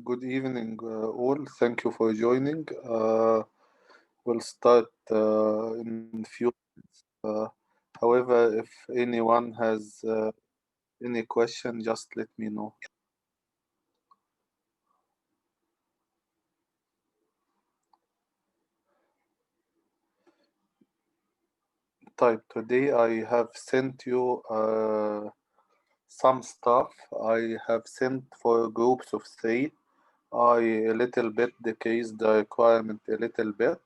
Good evening, all. Thank you for joining. We'll start in few minutes. However, if anyone has any question, just let me know. Type today I have sent you some stuff. I have sent for groups of three. I a little bit decreased the requirement a little bit,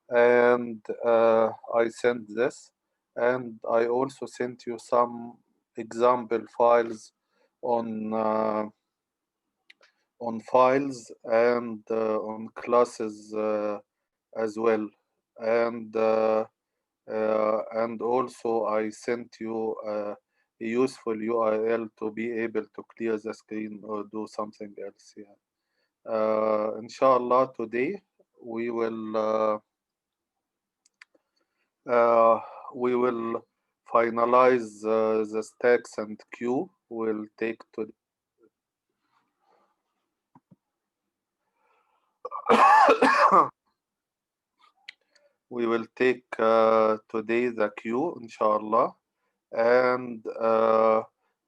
and I sent this, and I also sent you some example files on files and on classes as well, and also I sent you a useful URL to be able to clear the screen or do something else. Yeah. Inshallah, today we will. Uh, we will finalize the stacks and queue. We'll take to we will take today the queue, inshallah, and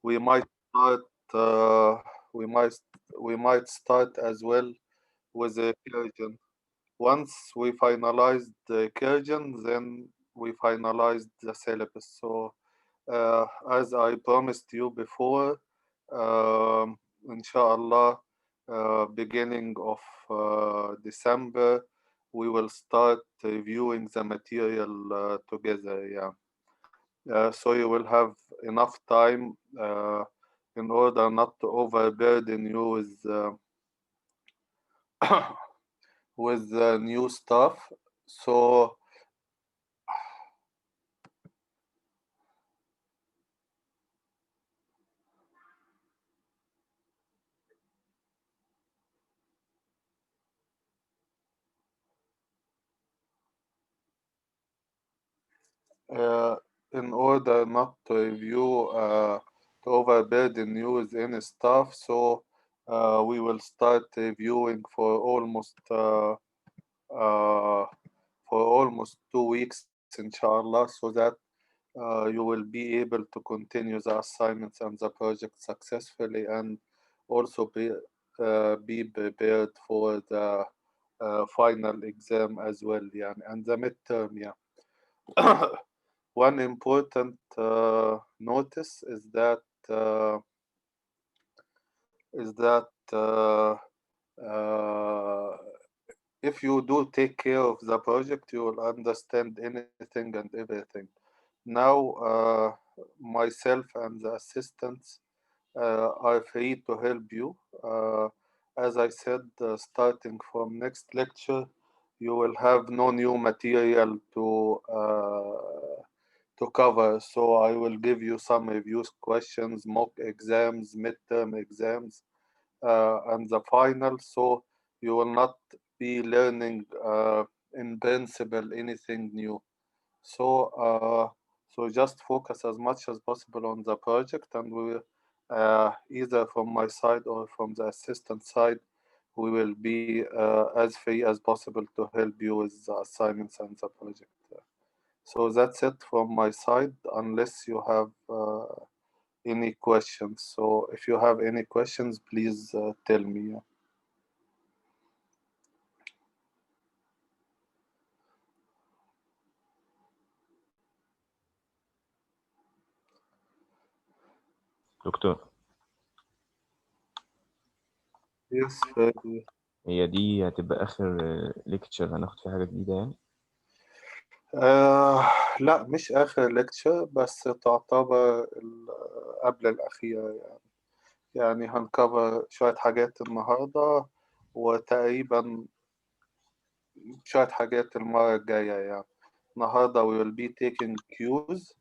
we might start. Uh, we might we might start as well with the Recursion. Once we finalized the Recursion, then we finalized the syllabus. So, as I promised you before, inshallah, beginning of December, we will start reviewing the material together. Yeah. So you will have enough time in order not to overburden you with new stuff. So uh, in order not to review to overburden you with any stuff, so we will start reviewing uh, for almost 2 weeks, inshallah, so that you will be able to continue the assignments and the project successfully, and also be prepared for the final exam as well, yeah, and the midterm, yeah. One important notice uh, is that uh, if you do take care of the project, you will understand anything and everything. Now, myself and the assistants are free to help you. As I said, starting from next lecture, you will have no new material to cover. So I will give you some reviews questions, mock exams, midterm exams, and the final. So you will not be learning in principle anything new. So, so just focus as much as possible on the project, and we will, either from my side or from the assistant side, we will be as free as possible to help you with the assignments and the project. So that's it from my side, unless you have any questions. So if you have any questions, please tell me. دكتور، Yes, Fadi. هي دي هتبقى آخر ليكتشر هناخد فيه حاجة جديدة يعني؟ لا، مش آخر ليكتشر، بس تعتبر قبل الأخيرة يعني. يعني هنكفر شوية حاجات النهاردة، وتقريبا شوية حاجات المرة الجاية يعني. النهاردة we will be taking cues,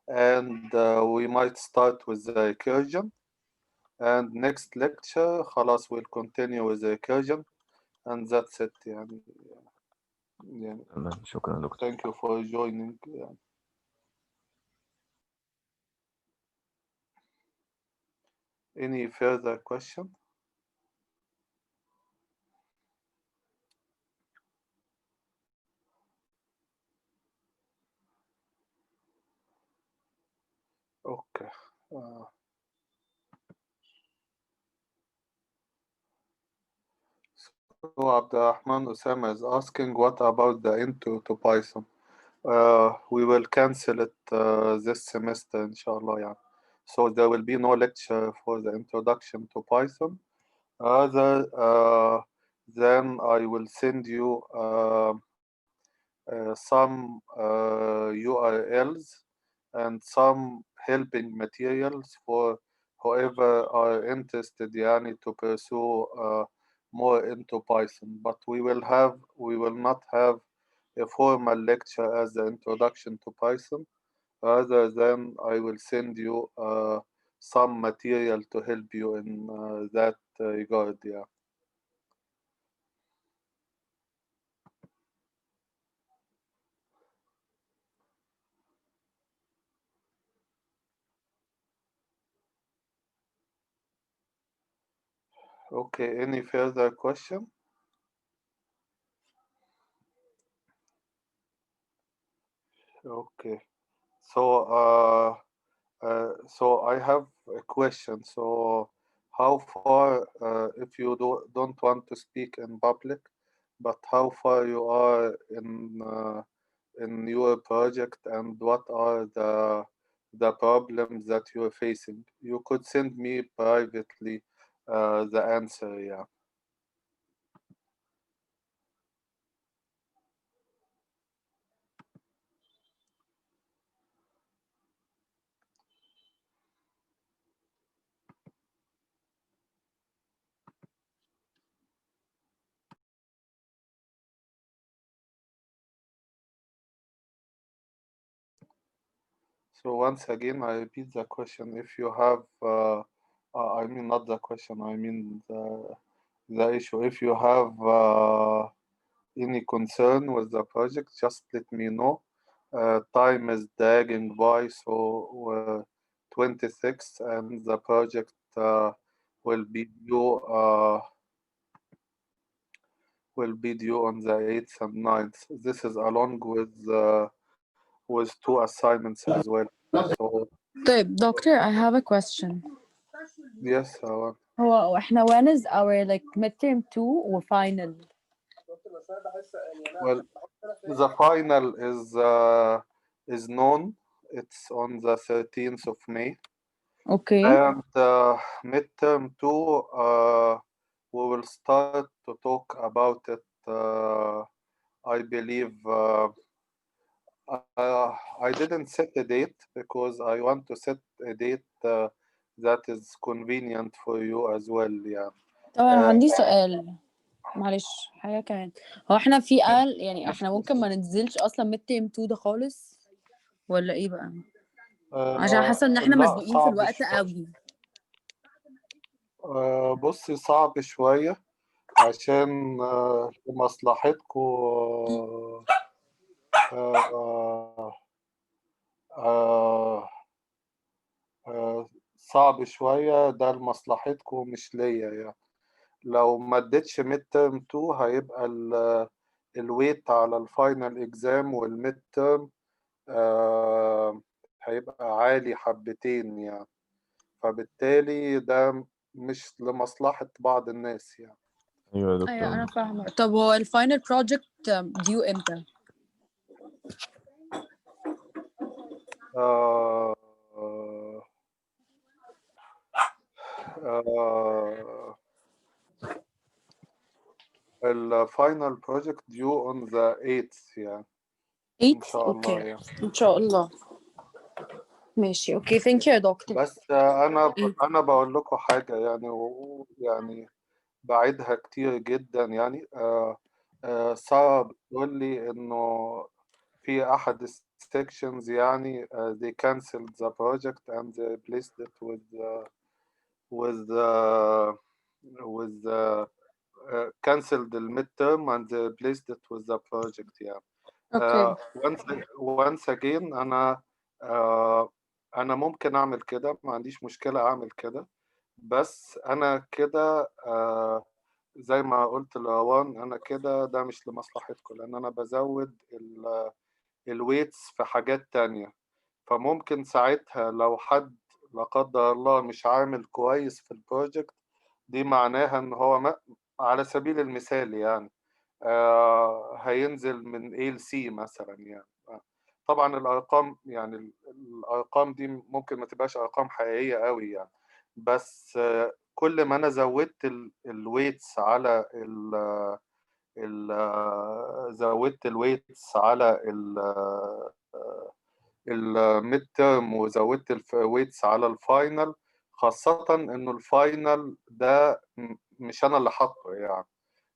and we might start with the recursion, and next lecture خلاص we'll continue with the recursion, and that's it يعني. يعني تمام، شكرا يا دكتور. thank you for joining يعني. Any further question? Okay. Uh, so Abdurrahman Osama is asking, what about the intro to Python? We will cancel it this semester, inshallah. Yeah. So there will be no lecture for the introduction to Python. Other then I will send you some URLs and some helping materials for whoever are interested yani, to pursue more into Python. But we will not have a formal lecture as the introduction to Python. Rather than I will send you some material to help you in that regard. Yeah. Okay. Any further question? Okay. So, so I have a question. So, how far, if you don't want to speak in public, but how far you are in your project and what are the problems that you're facing. You could send me privately the answer, yeah. So once again, I repeat the question. If you have, I mean not the question, I mean the issue. If you have any concern with the project, just let me know. Time is dragging by, so we're 26, and the project will be due on the 8th and 9th. This is along with two assignments as well. So طيب دكتور, I have a question. yes, هو احنا when is our like midterm 2 و final? well, the final is known. It's on the 13th of May. Okay. And midterm 2, we will start to talk about it, I believe. I didn't set a date because I want to set a date that is convenient for you as well. Yeah. طب انا عندي سؤال, معلش حاجة كمان. هو احنا في قال يعني احنا ممكن ما ننزلش اصلا midterm 2 ده خالص ولا ايه بقى؟ عشان حاسة ان احنا لا، مسبوقين في صعب الوقت قوي. بصي صعب شوية عشان لمصلحتكم. صعب شوية ده لمصلحتكم مش ليا يعني. لو ما اديتش ميد ترم 2 هيبقى الويت على الفاينل اكزام والميد ترم هيبقى عالي حبتين يعني، فبالتالي ده مش لمصلحة بعض الناس يعني. ايوه يا دكتور. ايوه انا فاهمة. طب هو الفاينل بروجكت due امتى؟ آه آه الفاينل بروجكت due on the 8th يعني. 8 إن شاء الله اوكي يعني. ان شاء الله. ماشي اوكي, ثانك يو يا دكتور. بس أنا بقول لكم حاجة يعني، ويعني بعيدها كتير جدا يعني. سارة بتقول لي إنه في أحد السكشنز يعني they canceled the project and they replaced it with canceled the midterm and they replaced it with the project يعني. اوكي. once again أنا ممكن أعمل كده، ما عنديش مشكلة أعمل كده، بس أنا كده زي ما قلت لروان، أنا كده ده مش لمصلحتكم، لأن أنا بزود الويتس في حاجات تانية. فممكن ساعتها لو حد لا قدر الله مش عامل كويس في البروجكت، دي معناها إن هو على سبيل المثال يعني هينزل من A ل C مثلا يعني. طبعا الأرقام يعني الأرقام دي ممكن ما تبقاش أرقام حقيقية قوي يعني، بس كل ما أنا زودت الويتس على زودت الويتس على الميد تيرم وزودت الويتس على الفاينل، خاصة إنه الفاينل ده مش أنا اللي حاطه يعني،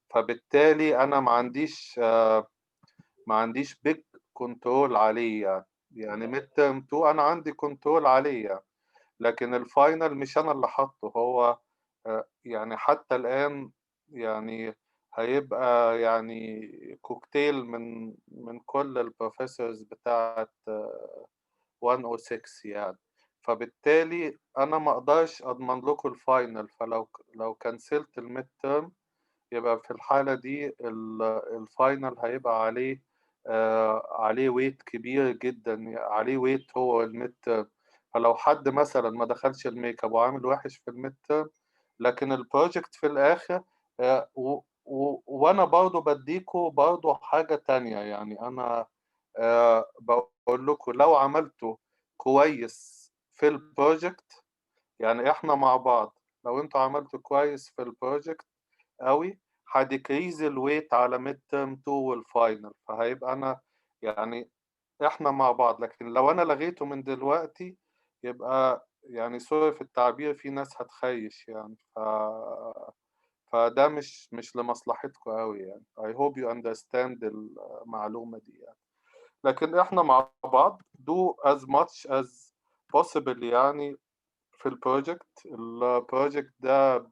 فبالتالي أنا ما عنديش بيج كنترول عليه يعني ميد تيرم 2 أنا عندي كنترول عليه يعني. لكن الفاينل مش أنا اللي حاطه، هو يعني حتى الآن يعني هيبقى يعني كوكتيل من كل البروفيسورز بتاعت 106 يعني. فبالتالي أنا ما أقدرش أضمن لكم الفاينل، فلو كنسلت الميد تيرم يبقى في الحالة دي الفاينل هيبقى عليه ويت كبير جدا، عليه ويت هو الميد تيرم. فلو حد مثلا ما دخلش الميك اب وعامل وحش في الميد تيرم، لكن البروجكت في الآخر وأنا برضو بديكوا برضو حاجة تانية. يعني أنا بقول لكم لو عملتوا كويس في البروجكت، يعني إحنا مع بعض، لو أنتوا عملتوا كويس في البروجكت قوي هديكريز الويت على ميد ترم 2 والفاينل، فهيبقى أنا يعني إحنا مع بعض. لكن لو أنا لغيته من دلوقتي يبقى يعني سوري في التعبير في ناس هتخيش يعني، فده مش لمصلحتكم قوي يعني. I hope you understand المعلومة دي يعني. لكن احنا مع بعض do as much as possible يعني في البروجكت ده.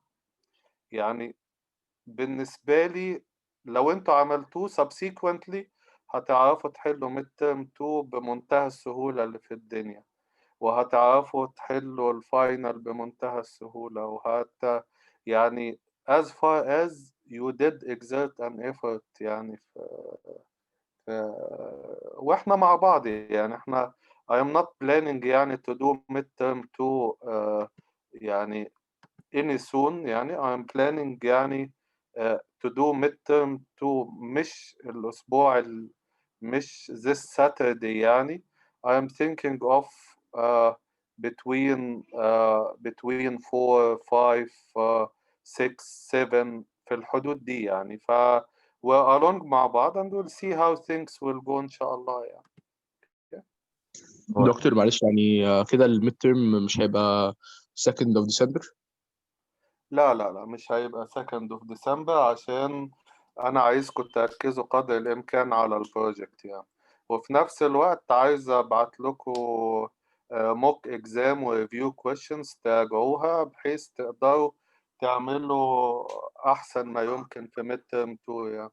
يعني بالنسبة لي لو انتوا عملتوه subsequently هتعرفوا تحلوا midterm 2 بمنتهى السهولة اللي في الدنيا، وهتعرفوا تحلوا الفاينل بمنتهى السهولة، يعني as far as you did exert an effort يعني واحنا مع بعض يعني. احنا I am not planning يعني to do midterm 2 يعني any soon يعني. I am planning يعني to do midterm 2 مش الأسبوع مش this Saturday يعني. I am thinking of between 4 5 6 7 في الحدود دي يعني. we're along مع بعض and we'll see how things will go إن شاء الله يعني. دكتور معلش يعني كده الميد تيرم مش هيبقى 2nd of December؟ لا مش هيبقى second of December عشان أنا عايزكم تركزوا قدر الإمكان على البروجكت يعني. وفي نفس الوقت عايز أبعت لكم موك إكزام وريفيو كويشنز تراجعوها بحيث تقدروا تعملوا أحسن ما يمكن في ميد ترم 2 يعني.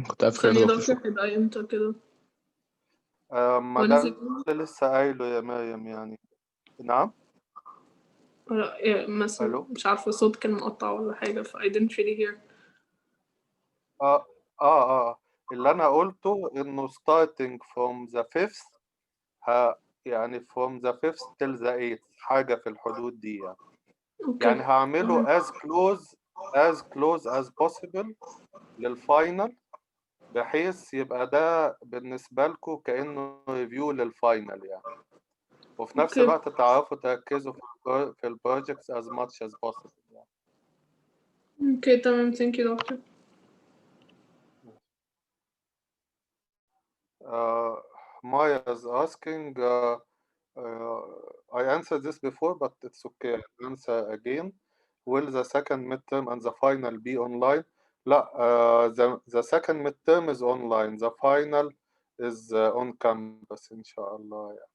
كنت عارف ثانية كده دكتور هيبقى امتى كده؟ ما When's ده it? اللي لسه قايله يا مريم يعني. نعم. لا إيه، مثلا ألو. مش عارفة الصوت كان مقطع ولا حاجة ف I didn't really hear. اللي أنا قلته إنه starting from the 5th يعني from the 5th till the 8th حاجة في الحدود دي يعني. يعني اوكي هعمله as close as possible للفاينل بحيث يبقى ده بالنسبة لكم كأنه ريفيو للفاينل يعني. وفي نفس اوكي الوقت تعرفوا تركزوا في البروجكتس as much as possible يعني. اوكي تمام thank you دكتور. Maya is asking I answered this before but it's okay. I'll answer again. Will the second midterm and the final be online? لا the second midterm is online. The final is on campus إن شاء الله يعني.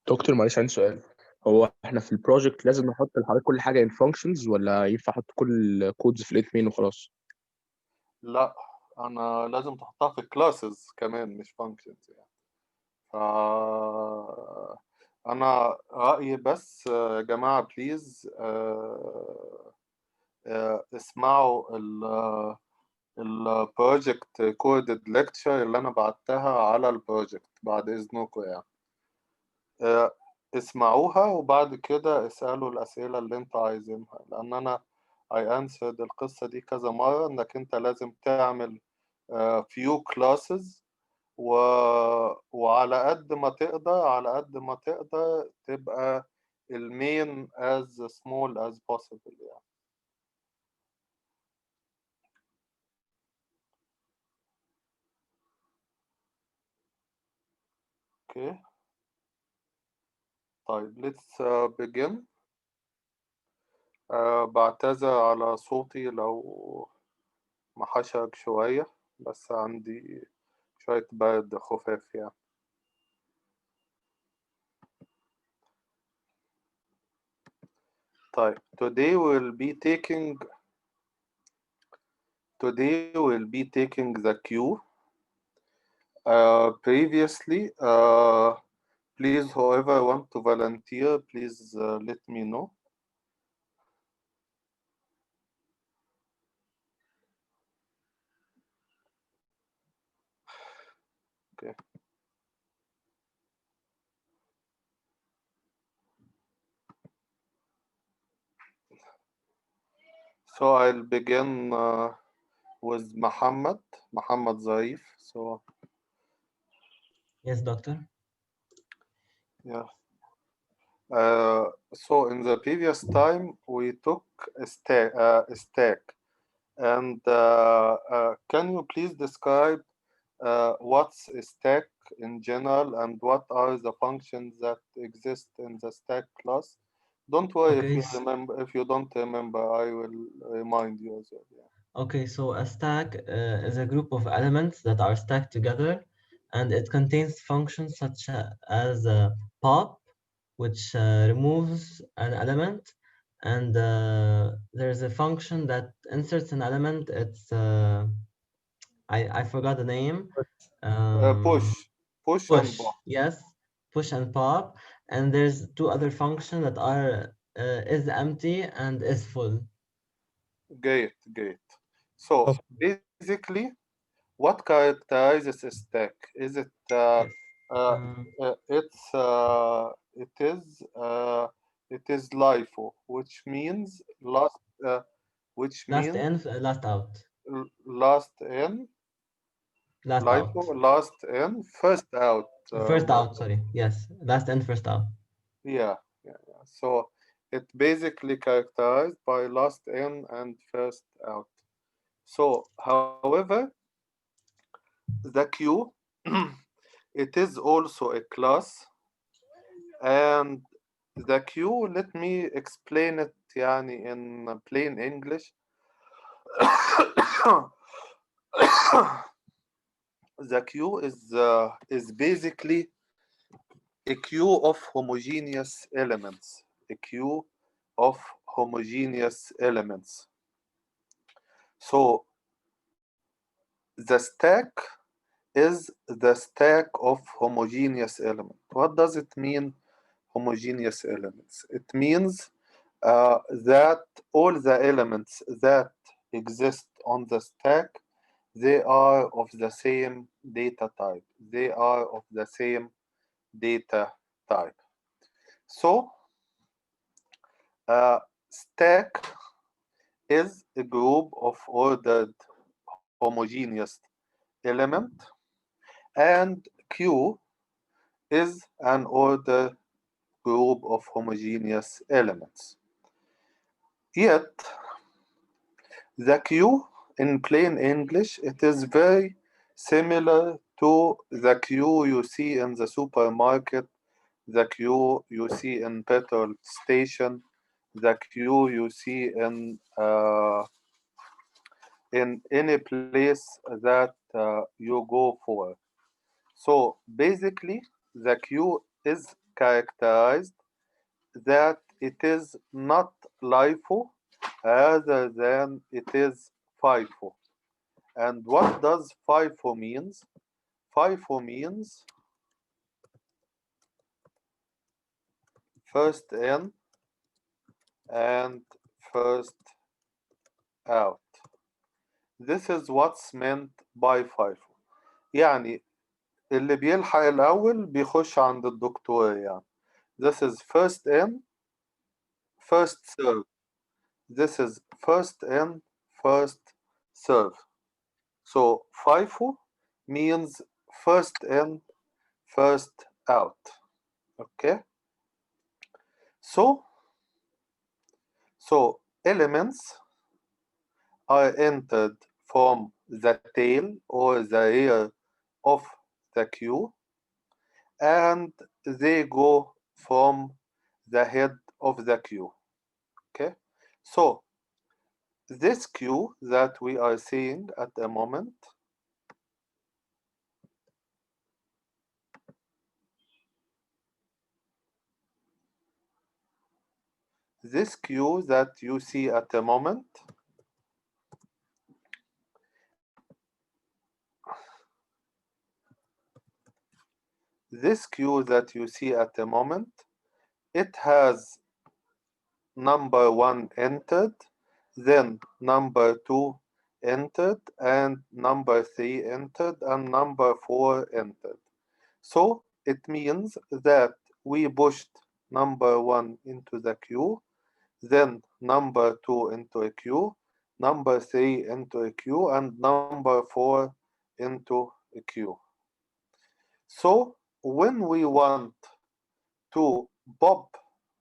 دكتور معلش عندي سؤال. هو احنا في البروجكت لازم نحط لحضرتك كل حاجه ان فانكشنز ولا ينفع احط كل الكودز في الاثنين وخلاص؟ لا أنا لازم تحطها في classes كمان مش functions يعني. أنا رأيي بس يا جماعة بليز اسمعوا البروجكت كودد ليكتشر اللي أنا بعتها على البروجكت بعد إذنكم يعني. اسمعوها وبعد كده اسألوا الأسئلة اللي انتوا عايزينها، لأن أنا I answered القصة دي كذا مرة إنك أنت لازم تعمل few classes وعلى قد ما تقدر تبقى المين as small as possible يعني. اوكي طيب let's begin. بعتذر على صوتي لو محشرك شوية بس عندي شوية برد خفاف يعني. طيب today we'll be taking the Q. Previously please whoever want to volunteer please let me know. Okay. So I'll begin with Muhammad Zarif. So Yes, doctor. yeah. So in the previous time we took a stack, and can you please describe what's a stack in general and what are the functions that exist in the stack class? Don't worry Okay, if you don't remember, I will remind you as well. Yeah. okay, so a stack is a group of elements that are stacked together, and it contains functions such as pop, which removes an element, and there's a function that inserts an element. It's I forgot the name. Push and pop. Yes, push and pop. And there's two other functions that are is empty and is full. Great. So basically, what characterizes a stack? Is it Yes. it is LIFO, which means last which Last means in, last out. last in, Last LIFO, out. last in, first out. First out, sorry. Yes, last in, first out. Yeah. So it basically characterized by last in and first out. So, however, the queue it is also a class, and the queue, let me explain it يعني in plain English. The queue is basically a queue of homogeneous elements. A queue of homogeneous elements. So the stack is the stack of homogeneous elements. What does it mean, homogeneous elements? It means that all the elements that exist on the stack, they are of the same data type. They are of the same data type. So, stack is a group of ordered homogeneous element, and Q is an ordered group of homogeneous elements. Yet, the queue in plain English, it is very similar to the queue you see in the supermarket, the queue you see in petrol station, the queue you see in any place that you go for. So basically, the queue is characterized that it is not LIFO rather than it is FIFO. And what does FIFO means? FIFO means first in and first out. This is what's meant by FIFO. يعني اللي بيلحق الأول بيخش عند الدكتور يعني. This is first in, first serve. This is first in, first serve. So FIFO means first in, first out. Okay. So elements are entered from the tail or the rear of the queue, and they go from the head of the queue. Okay. So this queue that we are seeing at the moment, this queue that you see at the moment, this queue that you see at the moment, it has number 1 entered, then number 2 entered, and number 3 entered, and number 4 entered. So it means that we pushed number 1 into the queue, then number 2 into a queue, number 3 into a queue, and number 4 into a queue. So when we want to pop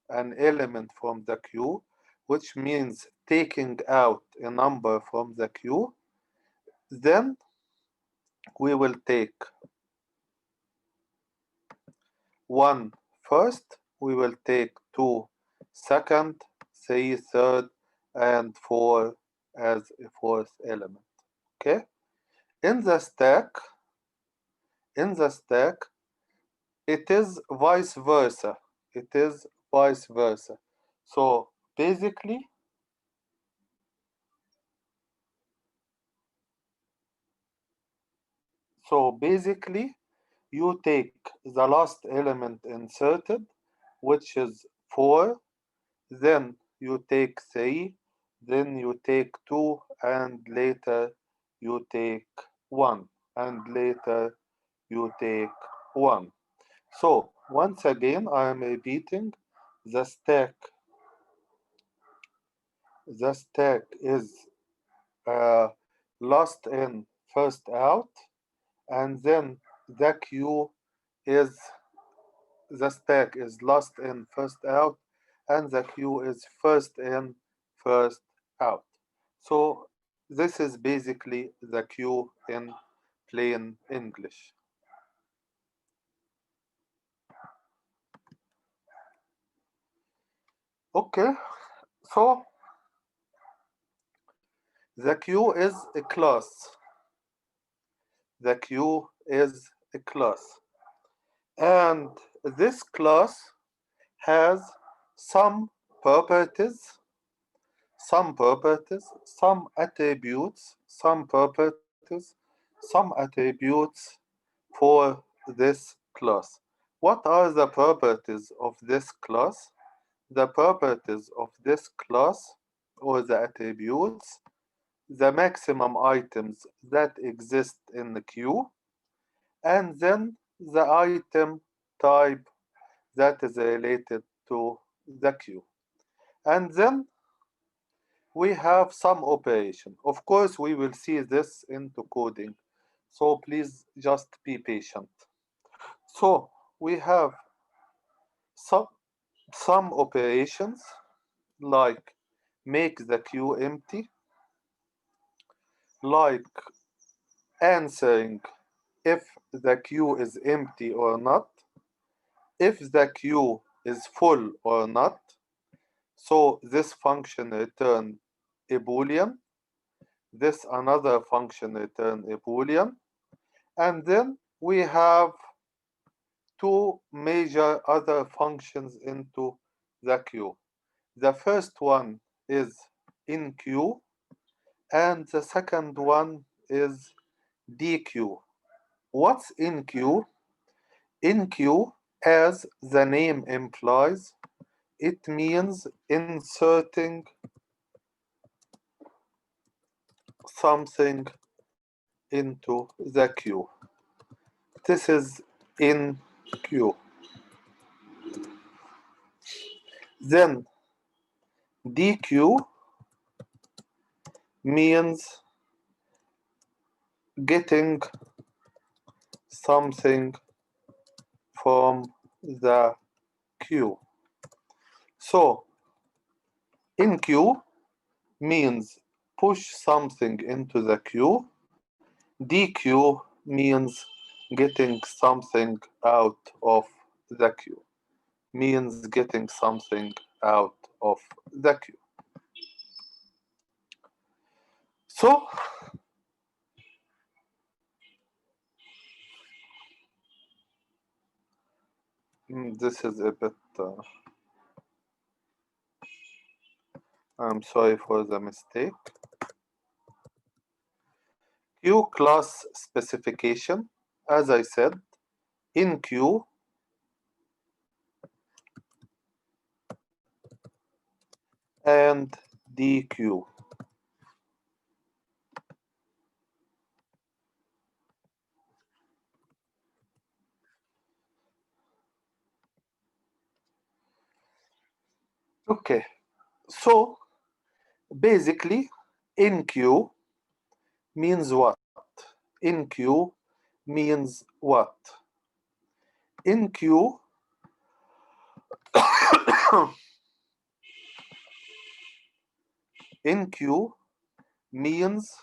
an element from the queue, which means taking out a number from the queue, then we will take 1 first, we will take 2 second, 3 third, and 4 as a fourth element. Okay? In the stack, it is vice versa. It is vice versa. So basically, you take the last element inserted, which is 4, then you take 3, then you take 2, and later you take 1, and later you take 1. So once again, I am repeating, the stack is last in, first out, and then the queue is, the stack is last in, first out, and the queue is first in, first out. So this is basically the queue in plain English. Okay, so the queue is a class. The queue is a class. And this class has some properties, some attributes, some attributes for this class. What are the properties of this class? The properties of this class, or the attributes, the maximum items that exist in the queue, and then the item type that is related to the queue. And then we have some operation. Of course, we will see this into coding, so please just be patient. So we have some operations like make the queue empty, like answering if the queue is empty or not, if the queue is full or not. So this function return a boolean, this another function return a boolean, and then we have two major other functions into the queue. The first one is enqueue, and the second one is dequeue. What's enqueue? Enqueue, as the name implies, it means inserting something into the queue. This is enqueue. Then dequeue means getting something from the queue. So enqueue means push something into the queue. Dequeue means getting something out of the queue. Means getting something out of the queue. So this is a bit I'm sorry for the mistake. Queue class specification, as I said, enqueue and dequeue. Okay, so basically in Q means what? In Q means what? In Q in Q means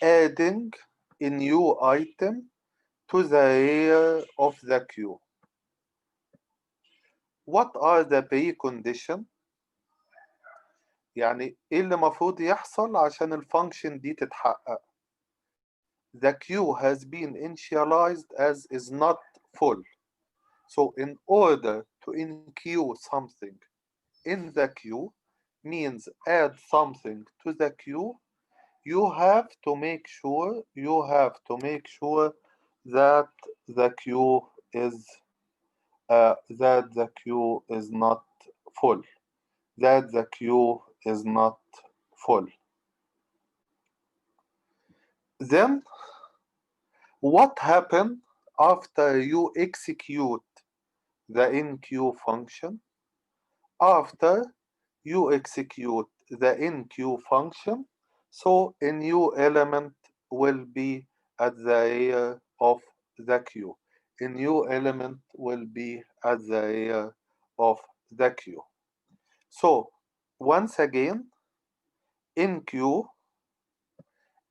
adding a new item to the rear of the queue. What are the precondition؟ يعني ايه اللي المفروض يحصل عشان الفانكشن دي تتحقق؟ The queue has been initialized as is not full. So in order to enqueue something in the queue means add something to the queue, you have to make sure that the queue is not full. That the queue is not full. Then what happens after you execute the enqueue function? After you execute the enqueue function, so a new element will be at the rear of the queue. A new element will be at the rear of the queue. So once again, enqueue,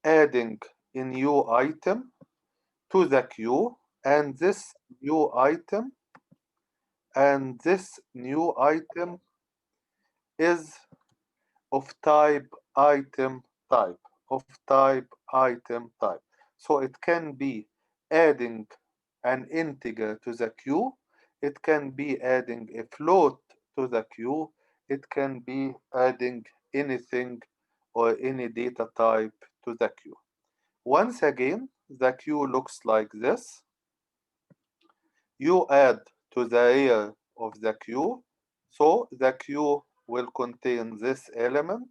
adding a new item to the queue, and this new item is of type item type. So it can be adding an integer to the queue, it can be adding a float to the queue, it can be adding anything or any data type to the queue. Once again, the queue looks like this. You add to the rear of the queue, so the queue will contain this element,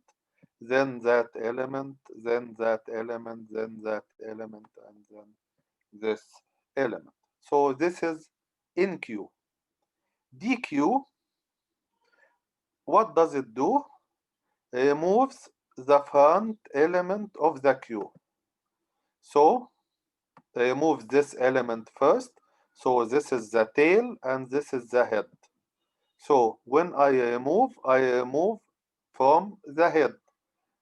then that element, then that element, then that element, and then this element. So this is enqueue. Dequeue, what does it do? Removes the front element of the queue. So remove this element first. So this is the tail and this is the head. So when I remove from the head.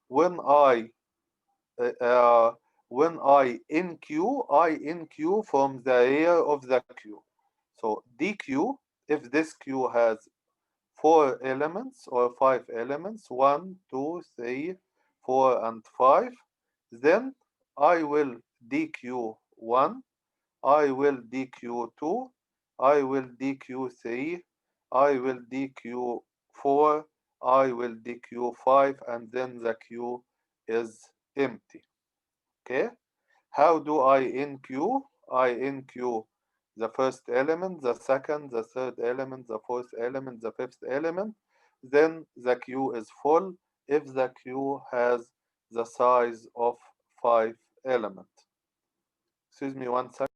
When I enqueue from the rear of the queue. So dequeue, if this queue has 4 elements or 5 elements, 1, 2, 3, 4, and 5, then I will dequeue 1, I will dequeue 2, I will dequeue 3, I will dequeue 4, I will dequeue 5, and then the queue is empty. Okay? How do I enqueue? I enqueue the first element, the second, the third element, the fourth element, the fifth element. Then the queue is full if the queue has the size of 5 elements. Excuse me 1 second.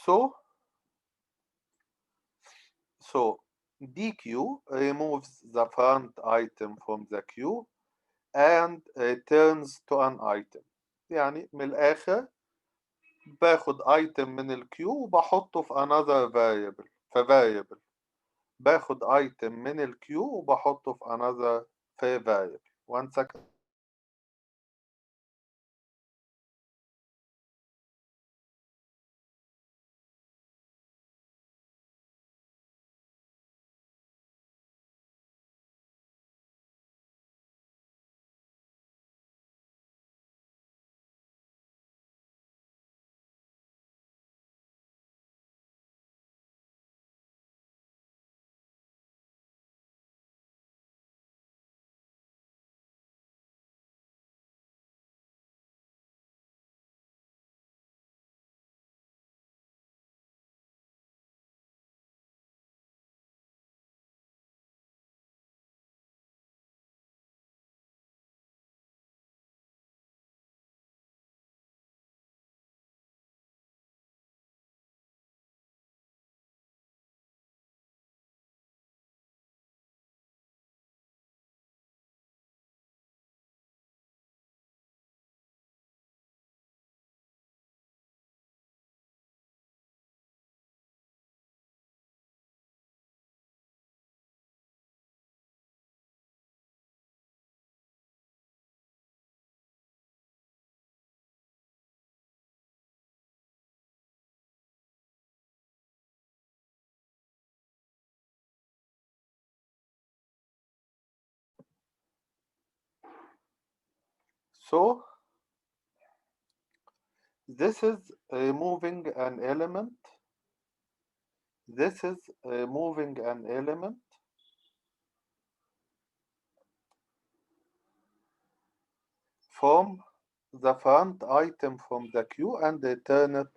So dequeue removes the front item from the queue and returns to an item. يعني من الآخر باخد item من الكيو وبحطه في another variable variable. باخد item من الكيو وبحطه في another variable. 1 second. So this is removing an element. This is removing an element from the front item from the queue and return it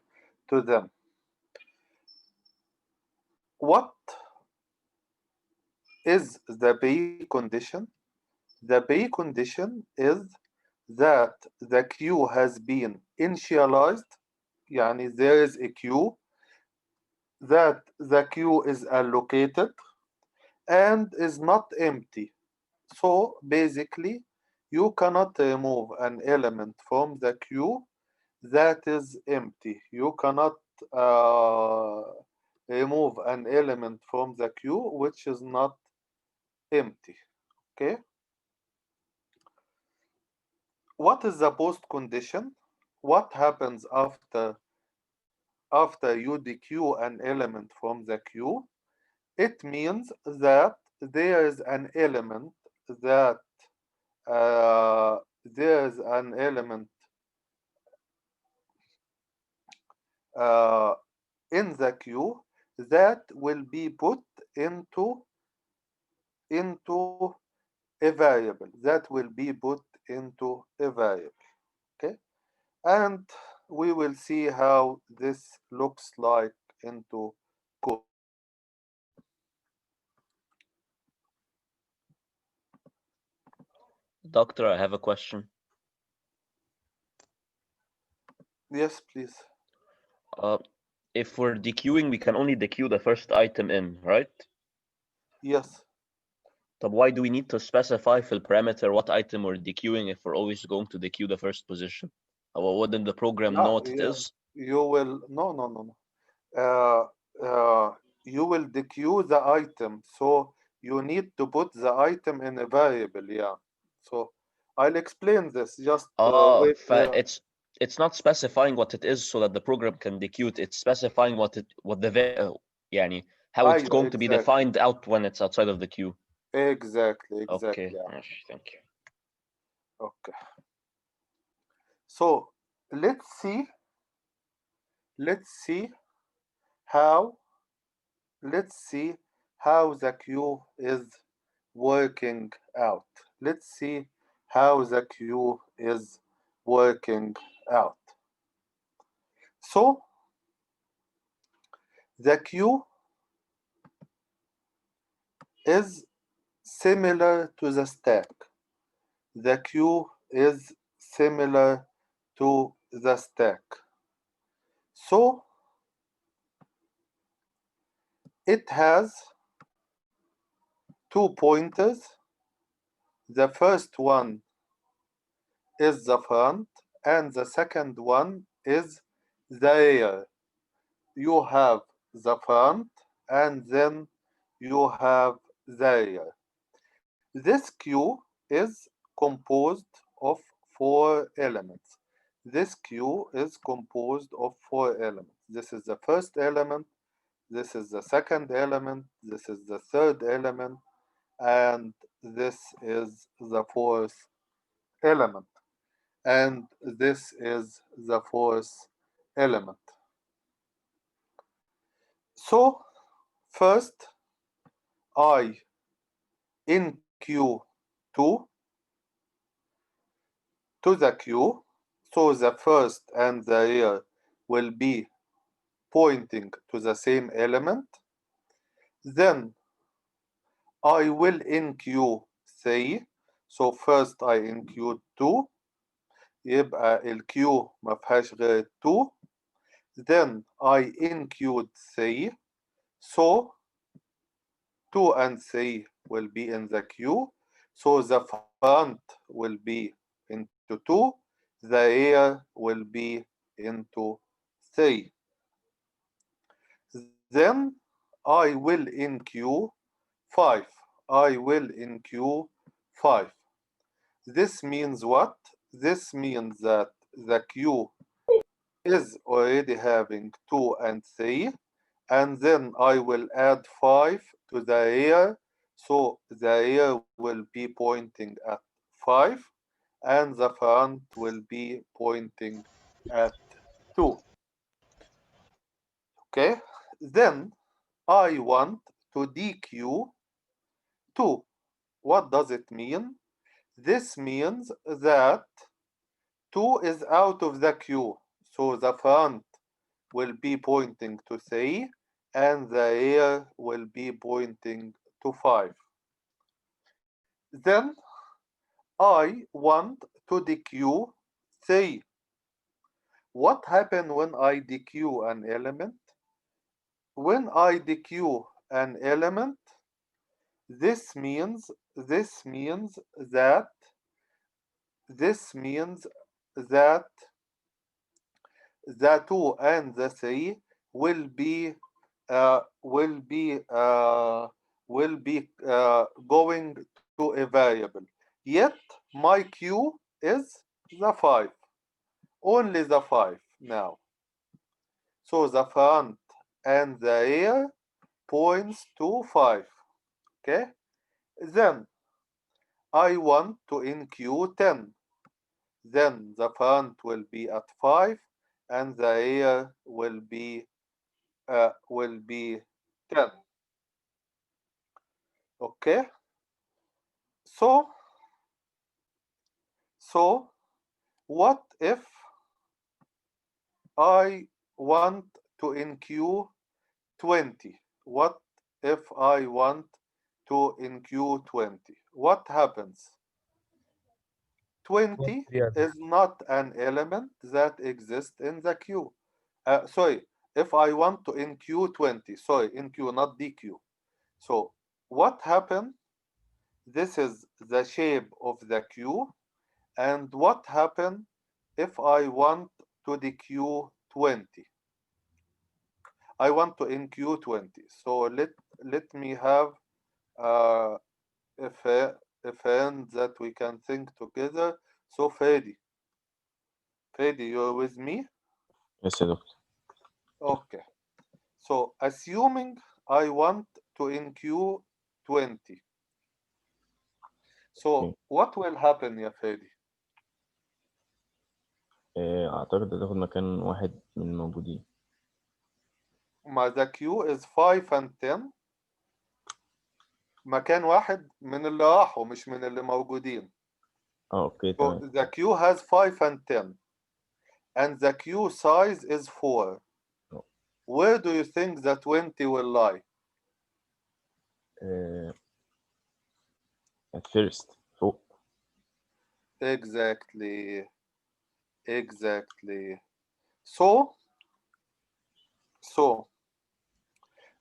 to them. What is the precondition? The precondition is that the queue has been initialized, يعني there is a queue, that the queue is allocated and is not empty. So basically, you cannot remove an element from the queue that is empty. You cannot remove an element from the queue which is not empty. Okay. What is the post condition? What happens after you dequeue an element from the queue? It means that there is an element that there is an element in the queue that will be put into a variable, that will be put into a variable. Okay, and we will see how this looks like into code. Doctor, I have a question. Yes, please. If we're dequeuing, we can only dequeue the first item in, right? Yes. But why do we need to specify for the parameter what item we're dequeuing if we're always going to dequeue the first position? Or wouldn't the program know what it is? You will no. You will dequeue the item, so you need to put the item in a variable. Yeah. So I'll explain this. Just wait. It's not specifying what it is so that the program can dequeue it. It's specifying يعني how it's going to be defined out when it's outside of the queue. Exactly. Okay, Yeah. thank you. Okay. So let's see how the queue is working out. Let's see how the queue is working out. So the queue is similar to the stack. The queue is similar to the stack. So it has two pointers. The first one is the front and the second one is the rear. You have the front and then you have the rear. This queue is composed of 4 elements. This queue is composed of 4 elements. This is the first element, this is the second element, this is the third element, and this is the fourth element. And this is the fourth element. So first I in queue 2 to the queue, so the first and the rear will be pointing to the same element. Then I will in queue 3, so first I in queue 2 يبقى الكيو ما فيهاش غير 2. Then I include 3, so 2 and 3 will be in the queue, so the front will be into 2, the rear will be into 3. Then I will in queue 5. I will in queue 5. This means what? This means that the queue is already having 2 and 3, and then I will add 5 to the rear, so the rear will be pointing at 5, and the front will be pointing at 2. Okay, then I want to DQ 2. What does it mean? This means that 2 is out of the queue, so the front will be pointing to 3 and the rear will be pointing to 5. Then I want to DQ 3. What happens when I DQ an element? When I DQ an element, this means that the 2 and the 3 will be going to a variable. Yet my Q is the 5, only the 5 now. So the front and the rear points to 5. Okay, then I want to NQ 10. Then the front will be at 5 and the rear will be 10. Okay, so what if I want to NQ 20? What if I want to NQ 20? What happens? 20 is not an element that exists in the queue. Sorry, if I want to NQ 20, sorry, NQ, not DQ. So what happened? This is the shape of the queue. And what happened if I want to DQ 20? I want to NQ 20. So let me have a friend that we can think together. So Freddy, you're with me? Yes, يا دكتور. Okay. So assuming I want to NQ 20. So what will happen يا Freddy? أعتقد هتاخد مكان واحد من الموجودين. ما the queue is 5 and 10. مكان واحد من اللي راحوا مش من اللي موجودين. اوكي So تمام. the queue has 5 and 10 and the queue size is 4. Where do you think the 20 will lie? At first فوق. Exactly. So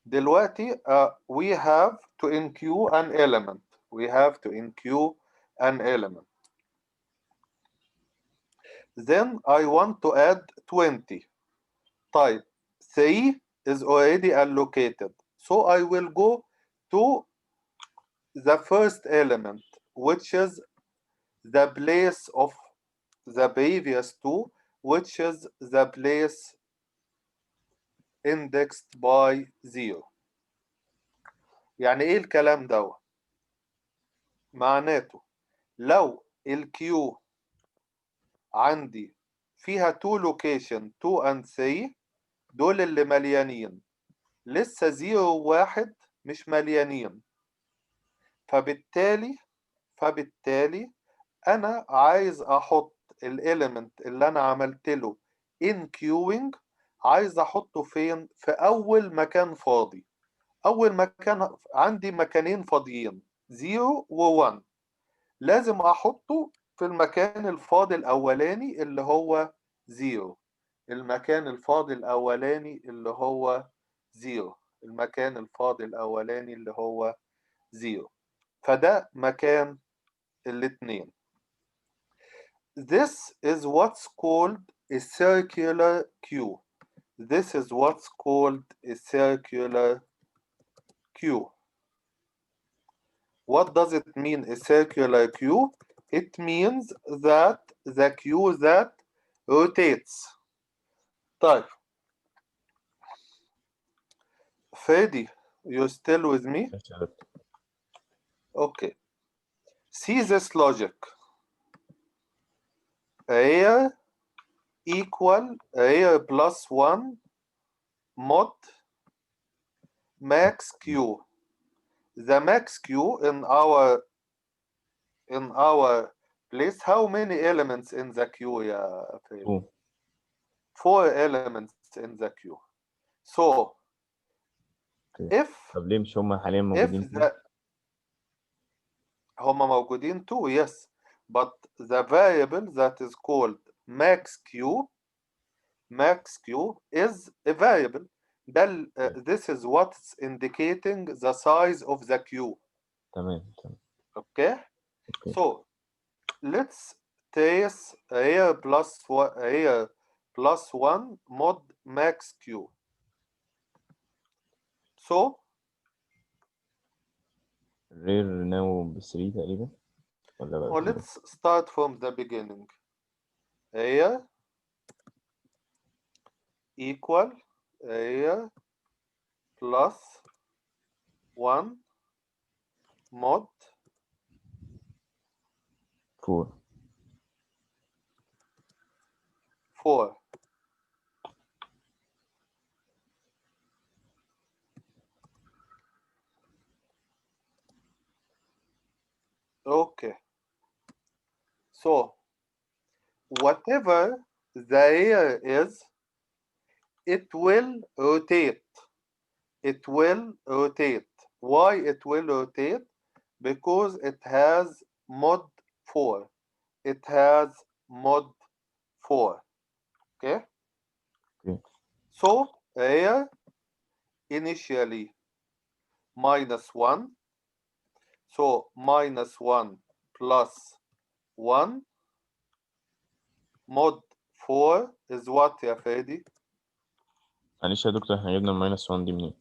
دلوقتي we have to NQ an element. Then I want to add 20. Type 3 is already allocated. So I will go to the first element, which is the place of the previous 2, which is the place indexed by 0. يعني ايه الكلام ده؟ معناته لو الكيو عندي فيها 2 location 2 and 3 دول اللي مليانين، لسه 0 و1 مش مليانين، فبالتالي انا عايز احط الاليمنت اللي انا عملت له in queuing، عايز احطه فين؟ في اول مكان فاضي. اول مكان عندي مكانين فاضيين 0 و1، لازم احطه في المكان الفاضي الاولاني اللي هو 0. المكان الفاضي الاولاني اللي هو 0. المكان الفاضي الاولاني اللي هو 0. فده مكان الاثنين. This is what's called a circular queue. What does it mean, a circular queue? It means that the queue that rotates. طيب Freddy, you still with me? Yes, sir. Okay. See this logic. here equal here plus 1 mod max q. The max q in our place, how many elements in the queue يا فادي؟ 2. 4 elements in the queue. So Okay. if طب ليه مش هم حاليا موجودين فيه؟ هما موجودين too, yes, but the variable that is called max q is a variable. This is what's indicating the size of the queue. تمام. Okay? So let's trace here plus 1 mod max q. So rare now ب 3 تقريبا ولا بقى كام؟ let's start from the beginning. Here equal here plus 1 mod 4. Okay. So whatever the area is, it will rotate. It will rotate. Why it will rotate? Because it has mod 4. It has mod 4. Okay? So here initially -1. So -1 plus 1 mod 4 is what يا فادي؟ معلش يا دكتور احنا جبنا الماينس 1 دي منين؟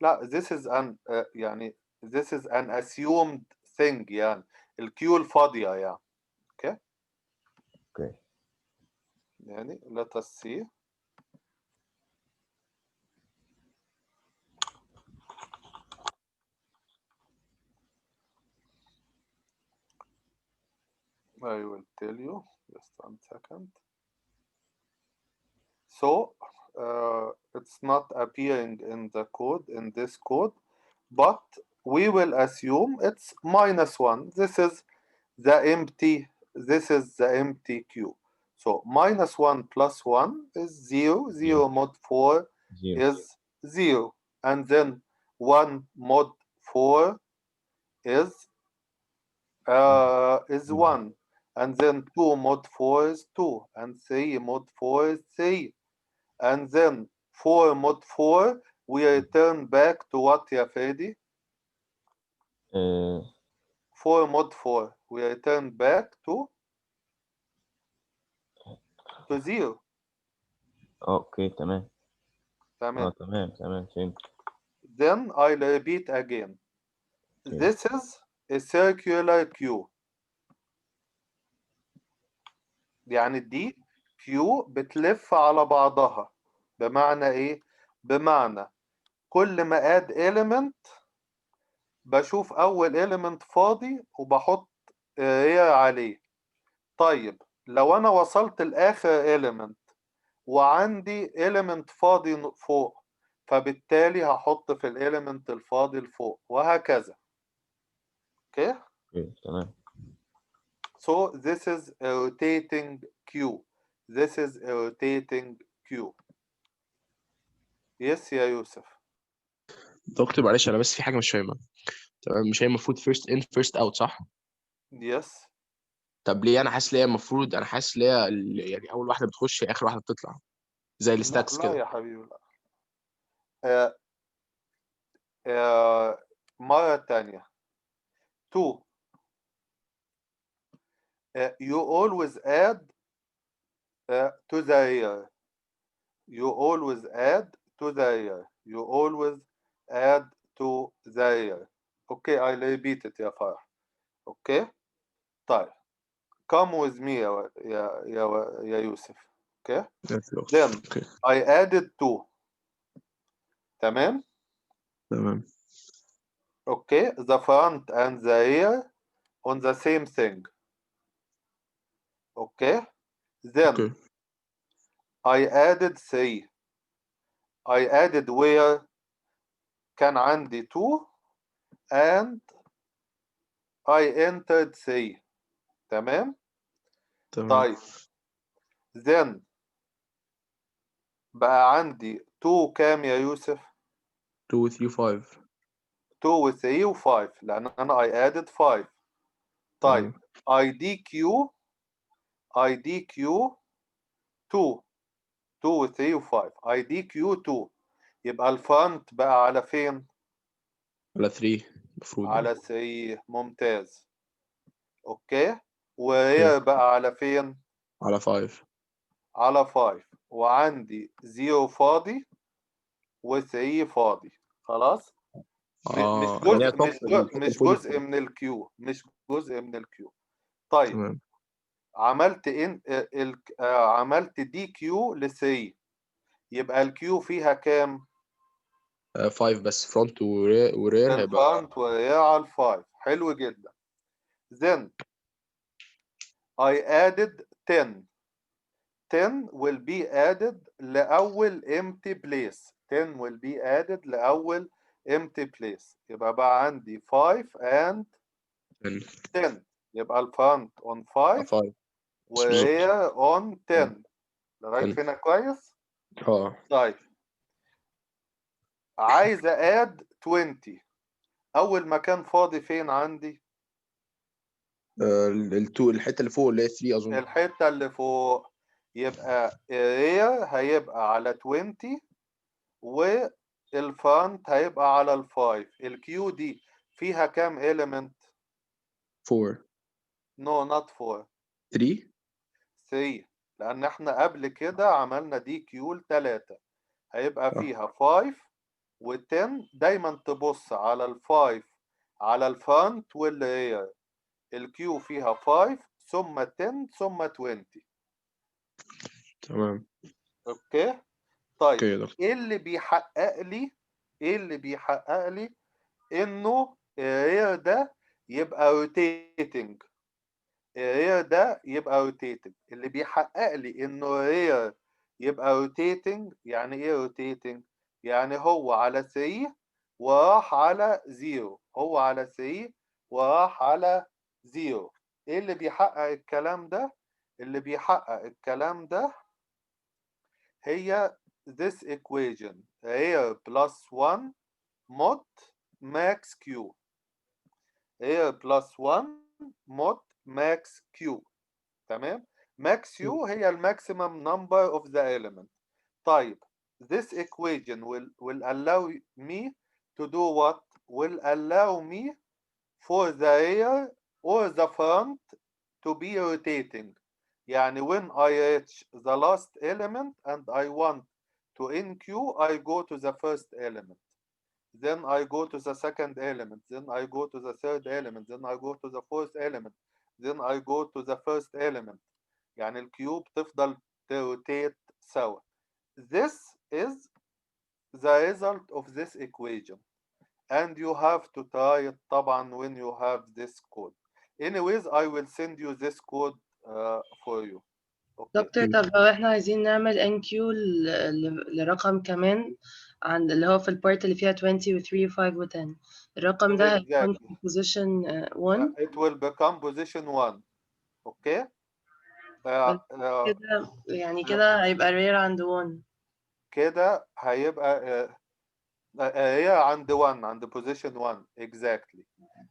لا this is an يعني this is an assumed thing يعني الكيو الفاضية يعني. Okay. يعني let us see. I will tell you, just 1 second. So it's not appearing in the code, in this code, but we will assume it's -1. This is the empty queue. So -1 plus 1 is 0. 0 mod 4 is 0. And then 1 mod 4 is 1. And then 2 mod 4 is 2. And 3 mod 4 is 3. And then 4 mod 4, we return back to what يا فادي? 4 mod 4, we return back to 0. اوكي تمام. تمام. تمام فهمت. Then I'll repeat again. This is a circular queue. يعني دي queue بتلف على بعضها. بمعنى ايه؟ بمعنى كل ما add element بشوف اول element فاضي وبحط عليه. طيب لو انا وصلت لاخر element وعندي element فاضي فوق، فبالتالي هحط في الelement الفاضي لفوق وهكذا. اوكي؟ تمام. So this is a rotating queue. This is a rotating queue. Yes يا يوسف. دكتور معلش انا بس في حاجه مش فاهمها. تمام، مش هي المفروض first in first out صح؟ Yes. طب ليه انا حاسس ليه المفروض انا حاسس ليه يعني اول واحده بتخش هي اخر واحده بتطلع زي الستاكس كده؟ لا يا حبيبي لا. مرة تانية. 2. You always add to the rear. You always add to the rear. You always add to the rear. Okay, I'll repeat it يا فرح. Okay. طيب. Come with me يا يوسف. Okay. Then I added 2. تمام. Okay. The front and the rear on the same thing. Okay. then اوكي I added 3. I added where كان عندي 2 and I entered 3. تمام. تمام. طيب then بقى عندي 2 كام يا يوسف؟ 2 3 5. 2 و 3 و 5 لأن أنا I added 5. طيب تمام. IDQ 2 و 3 و 5 IDQ 2 يبقى الفرونت بقى على فين؟ على 3 المفروض على 3. ممتاز. اوكي. وهي بقى على فين؟ على 5. على 5 وعندي 0 فاضي و3 فاضي. خلاص. مش يعني هي جزء مش جزء المفروض من الكيو. مش جزء من الكيو. طيب تمام. عملت عملت دي كيو ل 3 يبقى الكيو فيها كام؟ 5 بس فرونت ورير هيبقى الفرونت ورير على 5. حلو جدا. then I added 10. 10 will be added لأول empty place. 10 will be added لأول empty place. يبقى بقى عندي 5 and 10. يبقى الفرونت on 5 وهي on 10. لغاية هنا كويس؟ طيب عايز add 20. أول مكان فاضي فين عندي؟ الحتة اللي فوق اللي هي 3 أظن. الحتة اللي فوق. يبقى area هيبقى على 20 والفرونت هيبقى على ال 5. الكيو دي فيها كام element؟ 4. No not 4. 3. 3 لأن احنا قبل كده عملنا دي كيو 3. هيبقى فيها 5 و10. دايما تبص على ال 5 على الفرونت والرير. الكيو فيها 5 ثم 10 ثم 20. تمام. اوكي. طيب اوكي يا دكتور. ايه اللي بيحقق لي انه الرير ده يبقى روتيتنج. الرير ده يبقى روتيتنج. اللي بيحقق لي انه الرير يبقى روتيتنج يعني ايه روتيتنج؟ يعني هو على 3 وراح على 0. هو على 3 وراح على 0. ايه اللي بيحقق الكلام ده؟ اللي بيحقق الكلام ده هي this equation real plus 1 mod max q. real plus 1 mod max q. تمام. max q هي الماكسيمم number of the element. طيب this equation will allow me to do what? Will allow me for the rear or the front to be rotating. يعني when I reach the last element and I want to NQ, I go to the first element. Then I go to the second element. Then I go to the third element. Then I go to the fourth element. Then I go to the first element. يعني الكيوب تفضل تروتيت سوا. This is the result of this equation. And you have to try it طبعا when you have this code. Anyways, I will send you this code for you. Okay. دكتور طب لو احنا عايزين نعمل NQ لرقم كمان عند اللي هو في البارت اللي فيها 20 و 3 و 5 و 10 الرقم ده هيكون في position 1 It will become position 1. Okay. كده يعني كده هيبقى rare عند 1. كده هيبقى هي عند 1 عند position 1 exactly.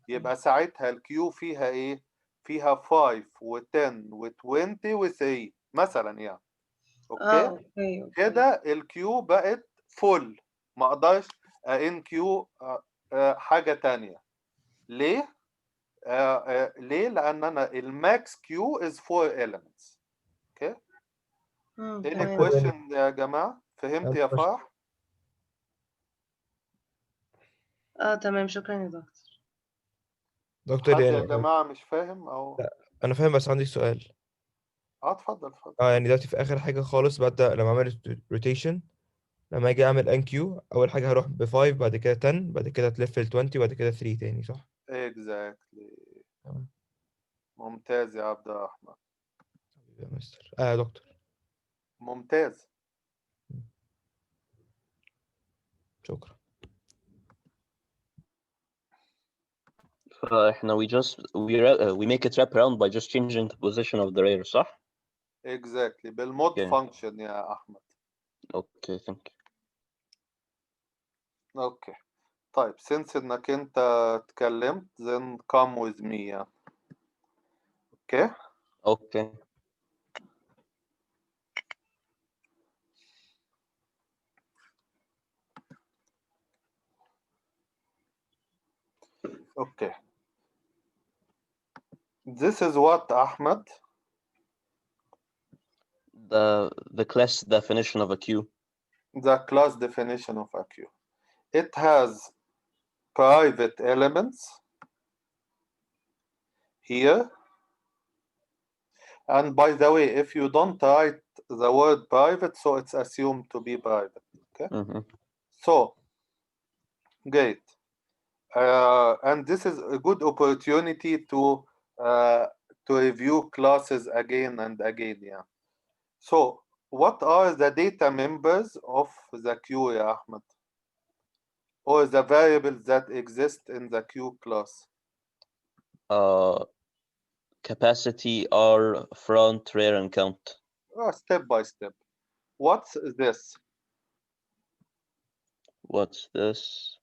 يبقى ساعتها الكيو فيها ايه؟ فيها 5 و10 و20 و3 مثلا يعني. اوكي. كده الكيو بقت فول. ما اقدرش ان كيو حاجه تانية. ليه؟ ليه؟ لان انا الماكس كيو از 4 elements. اوكي. any question يا جماعه؟ فهمت يا فرح؟ تمام شكرا يا دكتور. دكتور حد يعني يا جماعه مش فاهم او؟ لا انا فاهم بس عندي سؤال. اتفضل. يعني دلوقتي في اخر حاجه خالص ببدا لما عملت روتيشن لما اجي اعمل ان كيو اول حاجه هروح ب 5 بعد كده 10 بعد كده تلف ال 20 بعد كده 3 تاني صح؟ exactly. تمام. ممتاز يا عبد الرحمن. يا مستر يا دكتور. ممتاز. شكرا. فاحنا we make it wrap around by just changing the position of the rear صح؟ exactly بالمود Okay. function يا أحمد. Okay, thank you. Okay. طيب since إنك أنت اتكلمت then come with me يعني. Okay. Okay. Okay. This is what, Ahmed? The class definition of a queue. The class definition of a queue. It has private elements here. And by the way, if you don't write the word private, so it's assumed to be private. Okay. Mm-hmm. So, great. And this is a good opportunity to review classes again and again. Yeah. So, what are the data members of the queue, ya Ahmed? Or the variables that exist in the queue class? Capacity, R, front, rear, and count. Step by step. What's this? What's this?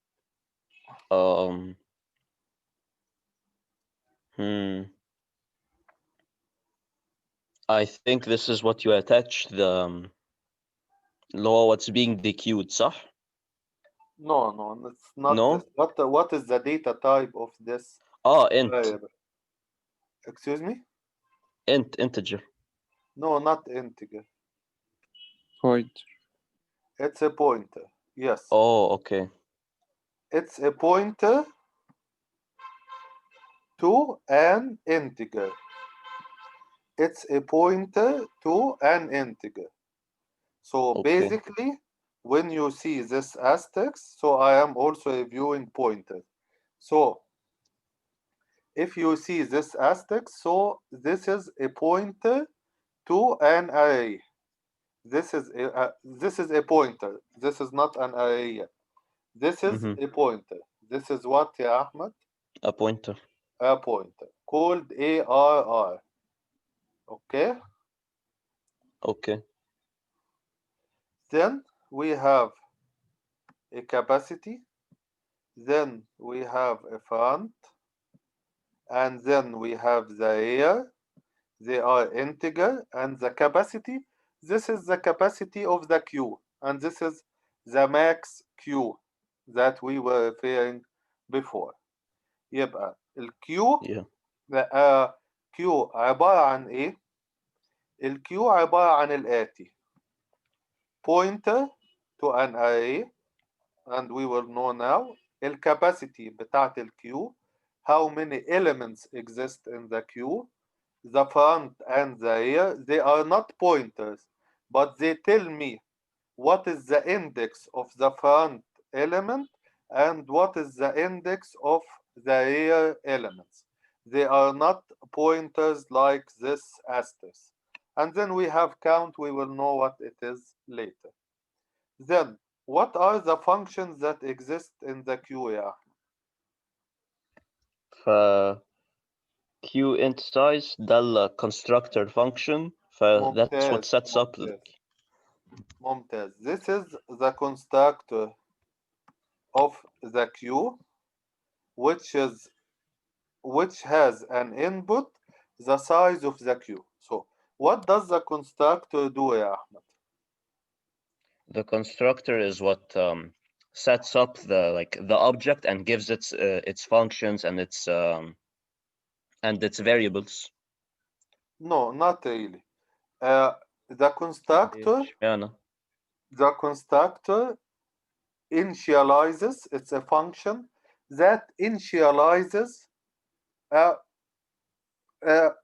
I think this is what you attach the law what's being dequeued, صح? No, it's not No? this. What is the data type of this Int. variable? Excuse me? Integer. No, not integer. Pointer. It's a pointer. Yes. Oh, okay. It's a pointer to an integer. It's a pointer to an integer. So Okay. basically, when you see this asterisk, so I am also reviewing pointer. So if you see this asterisk, so this is a pointer to an array. This is a pointer. This is not an array yet. This is a pointer. This is what, ya Ahmed? A pointer. A pointer called ARR. Okay. Okay. Then we have a capacity. Then we have a front. And then we have the rear. They are integer. And the capacity, this is the capacity of the queue. And this is the max queue that we were referring before. يبقى الكيو كيو عبارة عن ايه؟ الكيو عبارة عن الآتي pointer to an array and we will know now الكاباسيتي بتاعت الكيو how many elements exist in the queue, the front and the rear. They are not pointers, but they tell me what is the index of the front element and what is the index of the rear elements. They are not pointers like this asterisk. And then we have count. We will know what it is later. Then, what are the functions that exist in the queue? Queue int size, ده constructor function. That's what sets up the. ممتاز. This is the constructor of the queue, which has an input the size of the queue. So what does the constructor do, ya Ahmed? The constructor is what sets up the object and gives its functions and its variables. No, not really. The constructor initializes. It's a function that initializes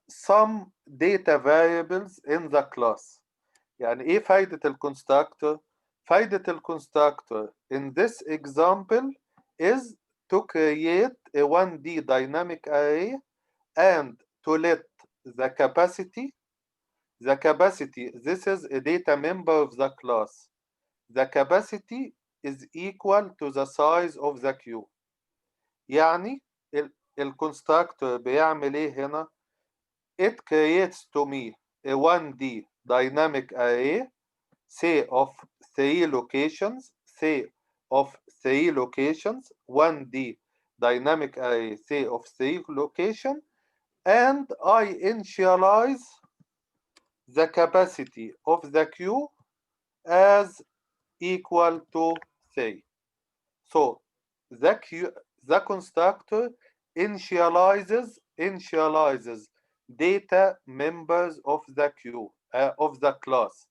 some data variables in the class. يعني ايه فايدة الكونستراكتور؟ فايدة الكونستراكتور in this example is to create a 1D dynamic array and to let the capacity the capacity, this is a data member of the class. The capacity is equal to the size of the queue. يعني الكونستراكتور بيعمل ايه هنا؟ It creates to me a 1D dynamic array, say of 3 locations, 1D dynamic array, say of 3 locations, and I initialize the capacity of the queue as equal to 3. So the constructor initializes data members of the queue of the class.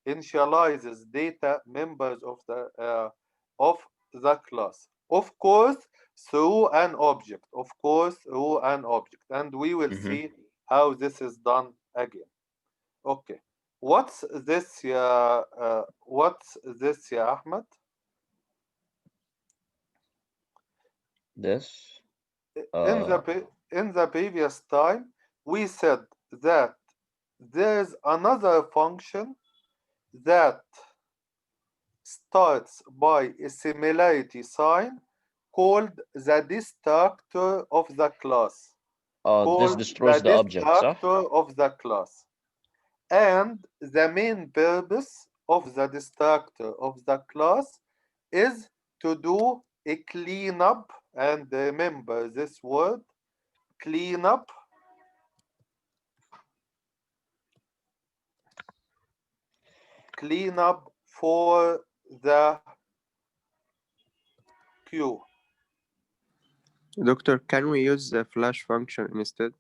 Initializes data members of the class. Of course, through an object. And we will see how this is done again. Okay. What's this, ya Ahmed? This. In the previous time, we said that there is another function that starts by a similarity sign called the destructor of the class. This destroys the object, destructor of the class. And the main purpose of the destructor of the class is to do a cleanup, and remember this word, cleanup, for the queue. Doctor, can we use the flash function instead?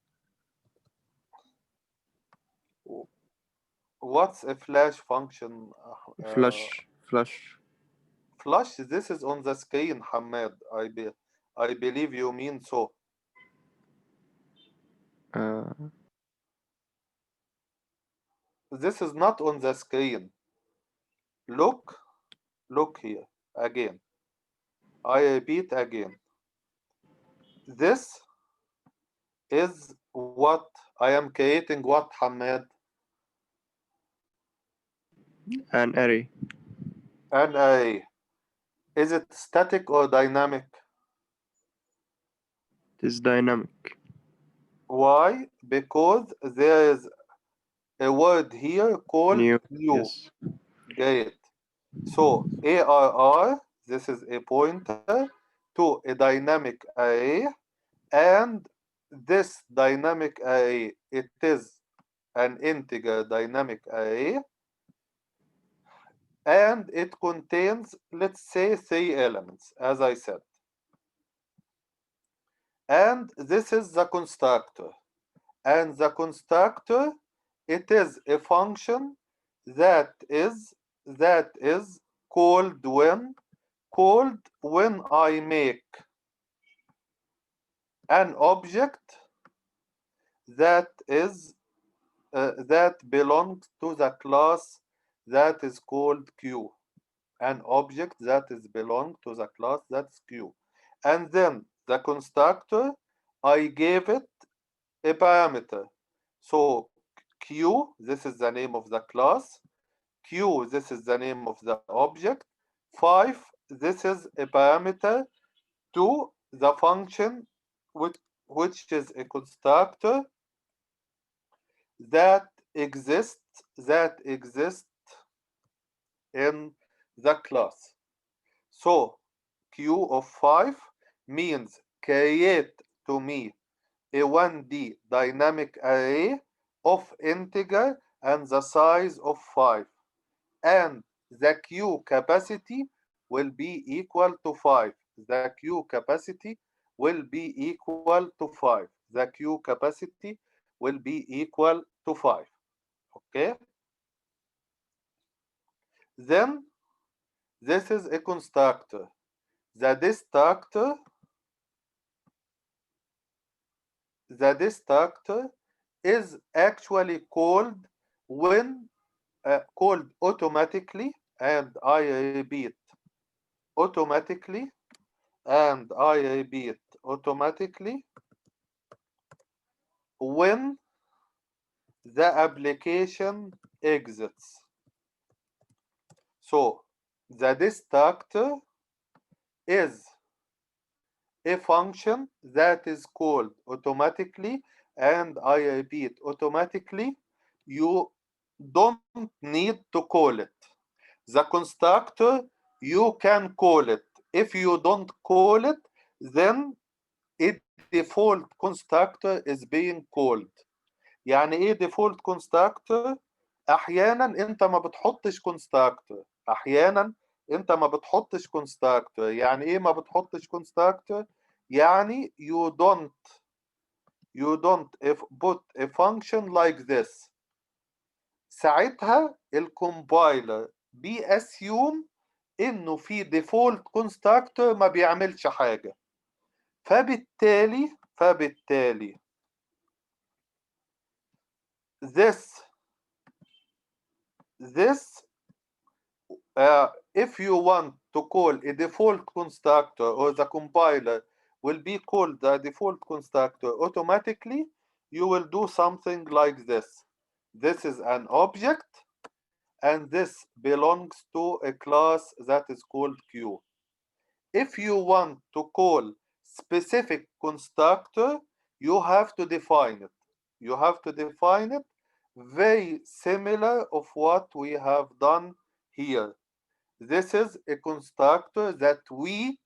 What's a flash function? Flash. Flash, this is on the screen, Hamad. I believe you mean so. This is not on the screen. Look here again. I repeat again. This is what I am creating. What, Hamad? An array. An array. Is it static or dynamic? It is dynamic. Why? Because there is a word here called new. Yes. Great. So ARR, this is a pointer to a dynamic array, and this dynamic array, it is an integer dynamic array, and it contains, let's say, 3 elements, as I said. And this is the constructor. And the constructor, it is a function that is called when I make an object that belongs to the class that is called Q. An object that is belong to the class that's Q. And then the constructor, I gave it a parameter. So Q, this is the name of the class. Q, this is the name of the object. 5, this is a parameter to the function which is a constructor that exists in the class. So Q of 5 means create to me a 1D dynamic array of integer and the size of 5. And the Q capacity will be equal to 5. The Q capacity will be equal to 5. The Q capacity will be equal to 5. Okay? Then this is a constructor. The destructor is actually called called automatically, and I repeat automatically, when the application exits. So the destructor is a function that is called automatically, and I repeat, automatically. You don't need to call it. The constructor, you can call it. If you don't call it, then a default constructor is being called. يعني ايه default constructor؟ احيانا انت ما بتحطش constructor، احيانا انت ما بتحطش constructor. يعني ايه ما بتحطش constructor؟ يعني you don't put a function like this. ساعتها الكومبايلر بيأسيوم انه في default constructor ما بيعملش حاجة. فبالتالي this if you want to call a default constructor, or the compiler will be called the default constructor automatically, you will do something like this. This is an object, and this belongs to a class that is called Q. If you want to call specific constructor, you have to define it. You have to define it very similar of what we have done here. This is a constructor that we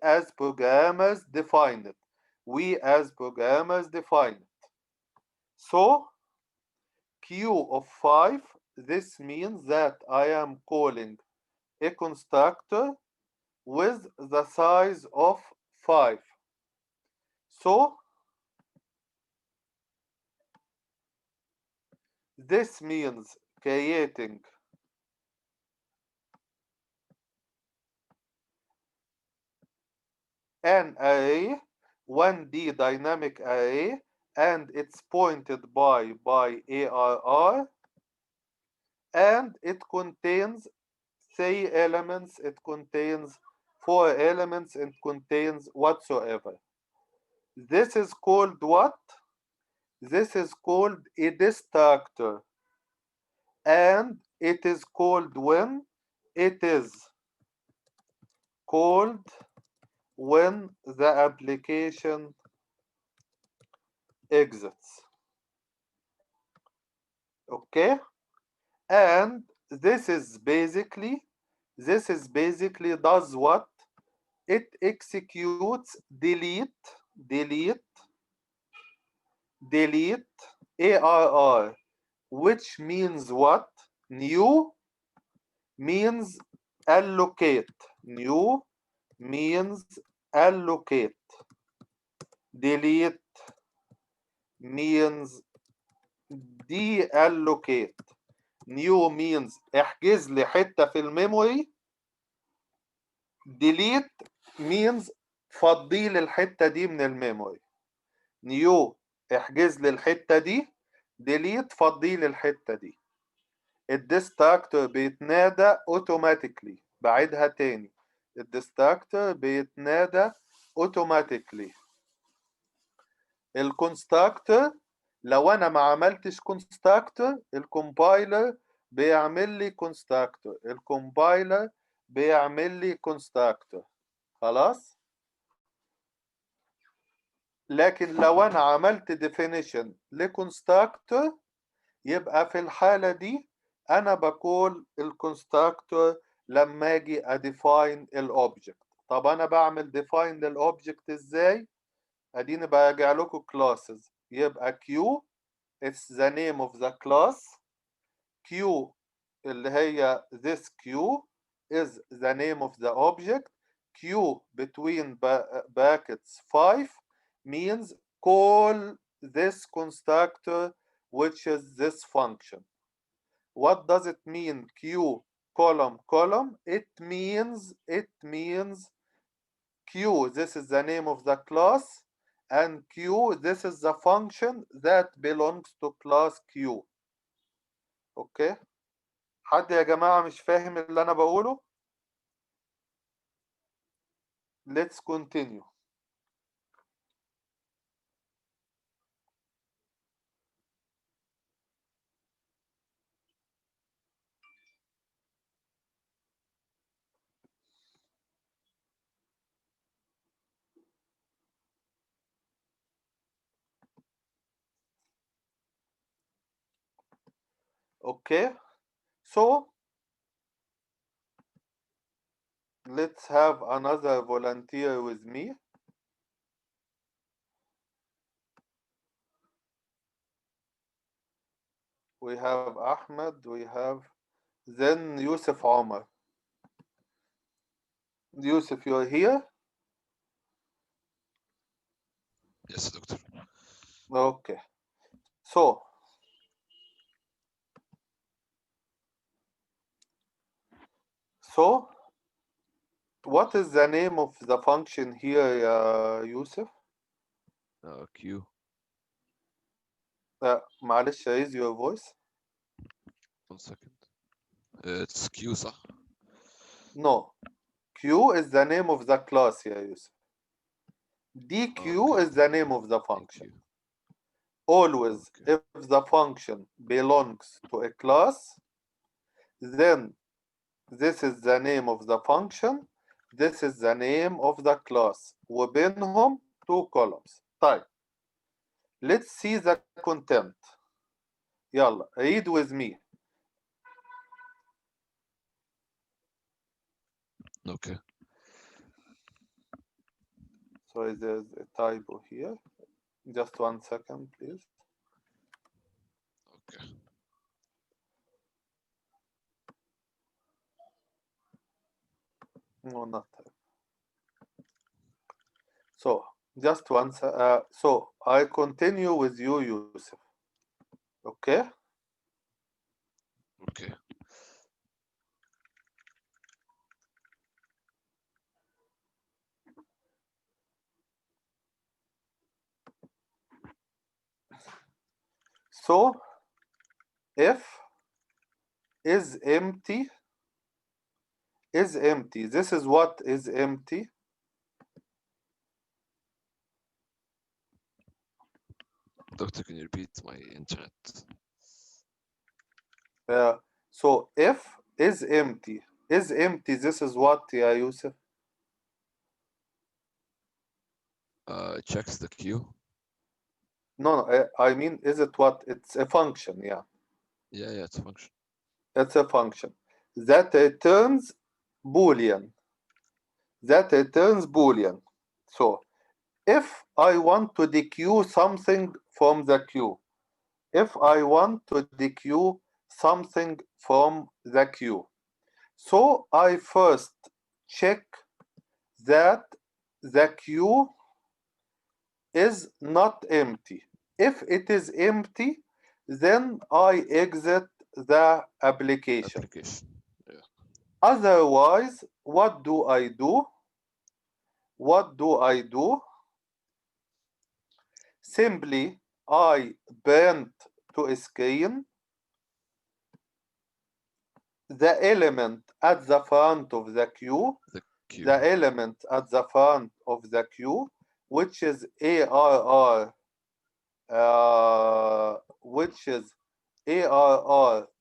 as programmers define it. We as programmers define it. So Q of 5, this means that I am calling a constructor with the size of 5. So this means creating an array, 1D dynamic array, and it's pointed by ARR, and it contains 3 elements, it contains 4 elements, it contains whatsoever. This is called what? This is called a destructor, and it is called when? It is called when the application exits. Okay, and this is basically does what? It executes delete ARR, which means what? New means allocate. New means allocate. Delete means deallocate. New means احجز لي حتة في الميموري. Delete means فضي لي الحتة دي من الميموري. New احجز لي الحتة دي. Delete فضي لي الحتة دي. الديستراكتور بيتنادى automatically. بعيدها تاني. الديستراكتور بيتنادى automatically. الكونستراكتور لو انا ما عملتش كونستراكتور، الكومبايلر بيعمل لي كونستراكتور. الكومبايلر بيعمل لي كونستراكتور. خلاص؟ لكن لو انا عملت definition لكونستراكتور، يبقى في الحالة دي انا بقول الكونستراكتور لما اجي اديفاين الاوبجكت. طب انا بعمل ديفاين للاوبجكت ازاي؟ اديني براجع لكم classes. يبقى Q it's the name of the class. Q اللي هي this Q is the name of the object. Q between brackets 5 means call this constructor, which is this function. What does it mean Q column? It means Q, this is the name of the class, and Q, this is the function that belongs to class Q. اوكي؟ حد يا جماعة مش فاهم اللي أنا بقوله؟ Let's continue. Okay, so let's have another volunteer with me. We have Ahmed, we have then Yusuf Omar. Yusuf, you're here? Yes, doctor. Okay. So what is the name of the function here, Yusuf? Q. معلش, raise your voice. 1 second. It's Q, صح? No. Q is the name of the class here, Yusuf. DQ Okay. is the name of the function. Always, if the function belongs to a class, then this is the name of the function, this is the name of the class. وبينهم two columns. طيب. Let's see the content. يلا, read with me. Okay. Sorry, there's a typo here. Just 1 second, please. Okay. No, not typo. So, just one. So, I continue with you, Yusuf. Okay? Okay. So, if is empty, This is what is empty. Doctor, can you repeat? My internet. So, if is empty. This is what, yeah, Yusuf? It checks the Q. No, I mean, is it what? It's a function, yeah. Yeah, it's a function. It's a function that returns Boolean. So, if I want to dequeue something from the queue, so I first check that the queue is not empty. If it is empty, then I exit the application. Yeah. Otherwise, what do I do? Simply, I print to scan the element at the front of the queue, which is ARR,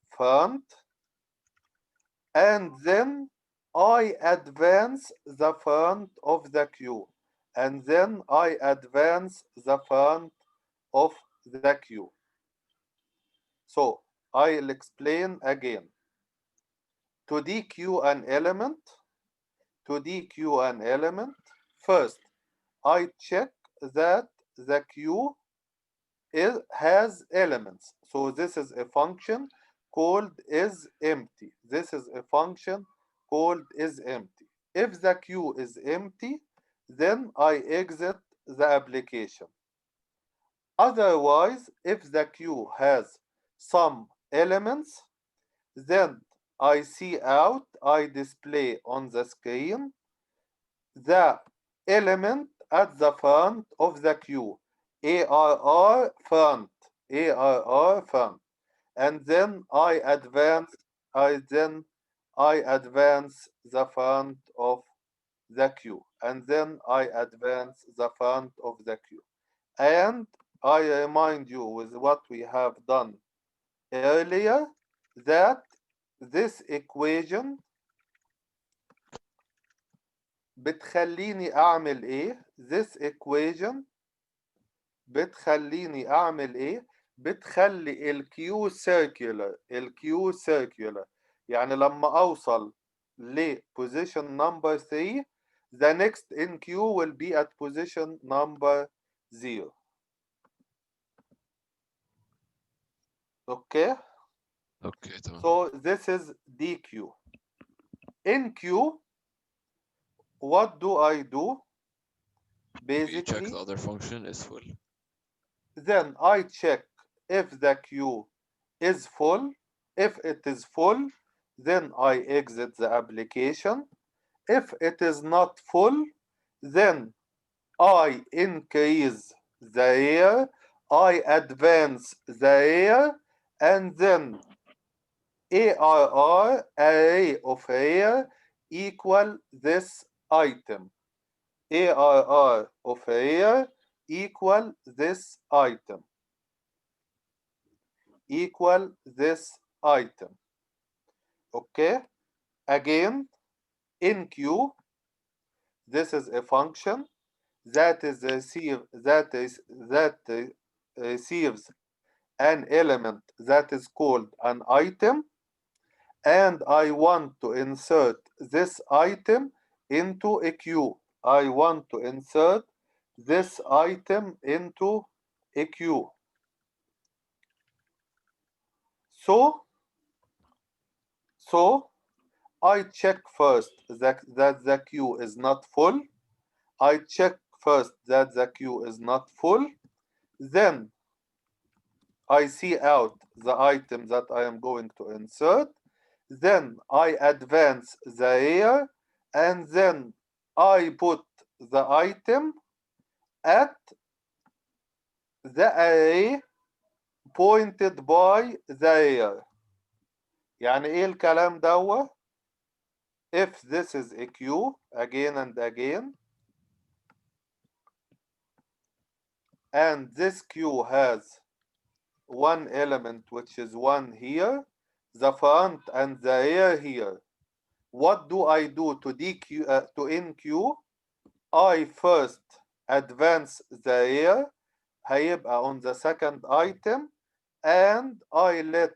front, and then I advance the front of the queue, So I'll explain again. To dequeue an element, first I check that the queue has elements. So this is a function called isEmpty. If the queue is empty, then I exit the application. Otherwise, if the queue has some elements, then I display on the screen the element at the front of the queue, ARR front, and then I advance the front of the queue, and I remind you with what we have done earlier that this equation بتخليني أعمل إيه؟ بتخلي الكيو circular يعني لما أوصل ل position number 3 the next in queue will be at position number 0. Okay? Okay, تمام. So this is DQ. In queue, what do I do? You check Basically, the other function is full. then I check if the queue is full. If it is full, then I exit the application. If it is not full, then I increase the air, I advance the air, and then ARR, array of air, equal this item. ARR of air equal this item. Equal this item. Okay? Again, in queue, this is a function that receives an element that is called an item, and I want to insert this item into a queue. I want to insert this item into a queue. So I check first that the queue is not full. I check first that the queue is not full. Then I see out the item that I am going to insert. Then I advance the air, and then I put the item at the array pointed by the air. يعني ايه الكلام دوت؟ If this is a queue again and again, and this queue has one element which is 1 here, the front and the rear here. What do I do to NQ? I first advance the rear, هيبقى on the second item, and I let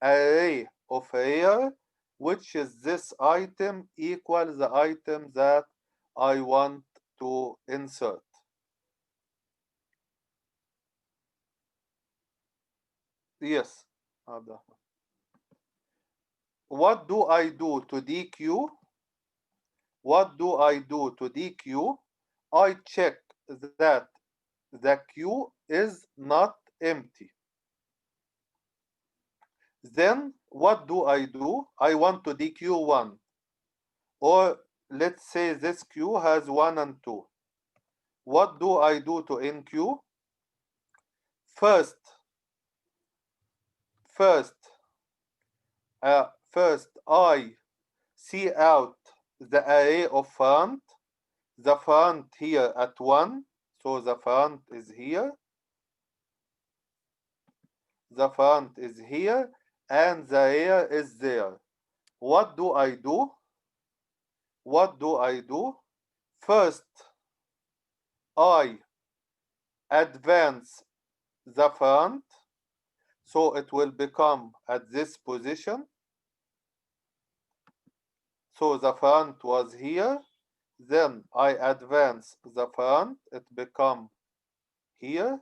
array of rear, which is this item, equal the item that I want to insert. Yes. What do I do to DQ? What do I do to DQ? I check that the queue is not empty. Then what do? I want to DQ 1. Or let's say this queue has 1 and 2. What do I do to NQ? First I see out the array of front. The front here at 1, so the front is here. The front is here, and the rear is there. What do I do? What do I do? First, I advance the front, so it will become at this position. So the front was here, then I advance the front, it become here.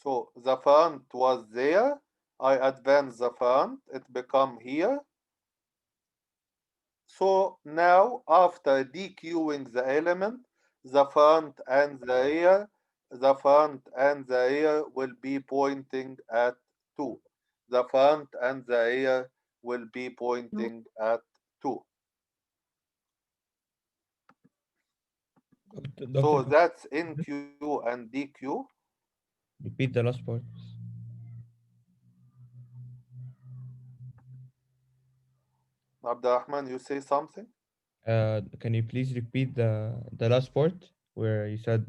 So the front was there, I advance the front, it become here. So now after dequeuing the element, the front and the rear will be pointing at 2. The front and the rear will be pointing at 2. So that's NQ and DQ. Repeat the last part. Abdurrahman, you say something? Can you please repeat the last part where you said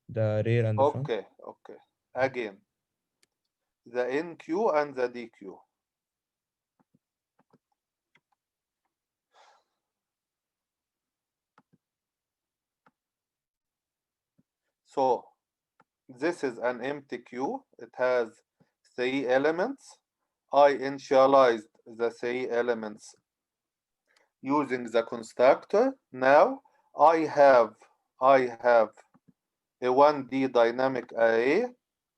the rear and the front. Okay, okay. Again, the NQ and the DQ. So this is an empty queue. It has 3 elements. I initialized the 3 elements using the constructor. Now I have a 1D dynamic array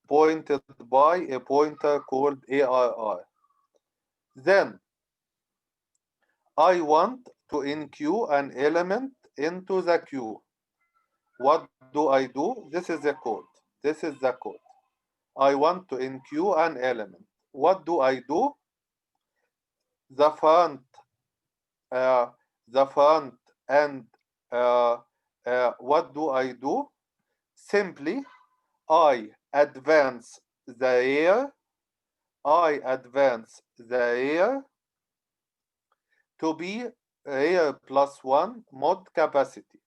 pointed by a pointer called ARR. Then I want to enqueue an element into the queue. What do I do? This is the code. This is the code. I want to enqueue an element. What do I do? The front and what do I do? Simply, I advance the rear. I advance the rear to be rear +1 mod capacity.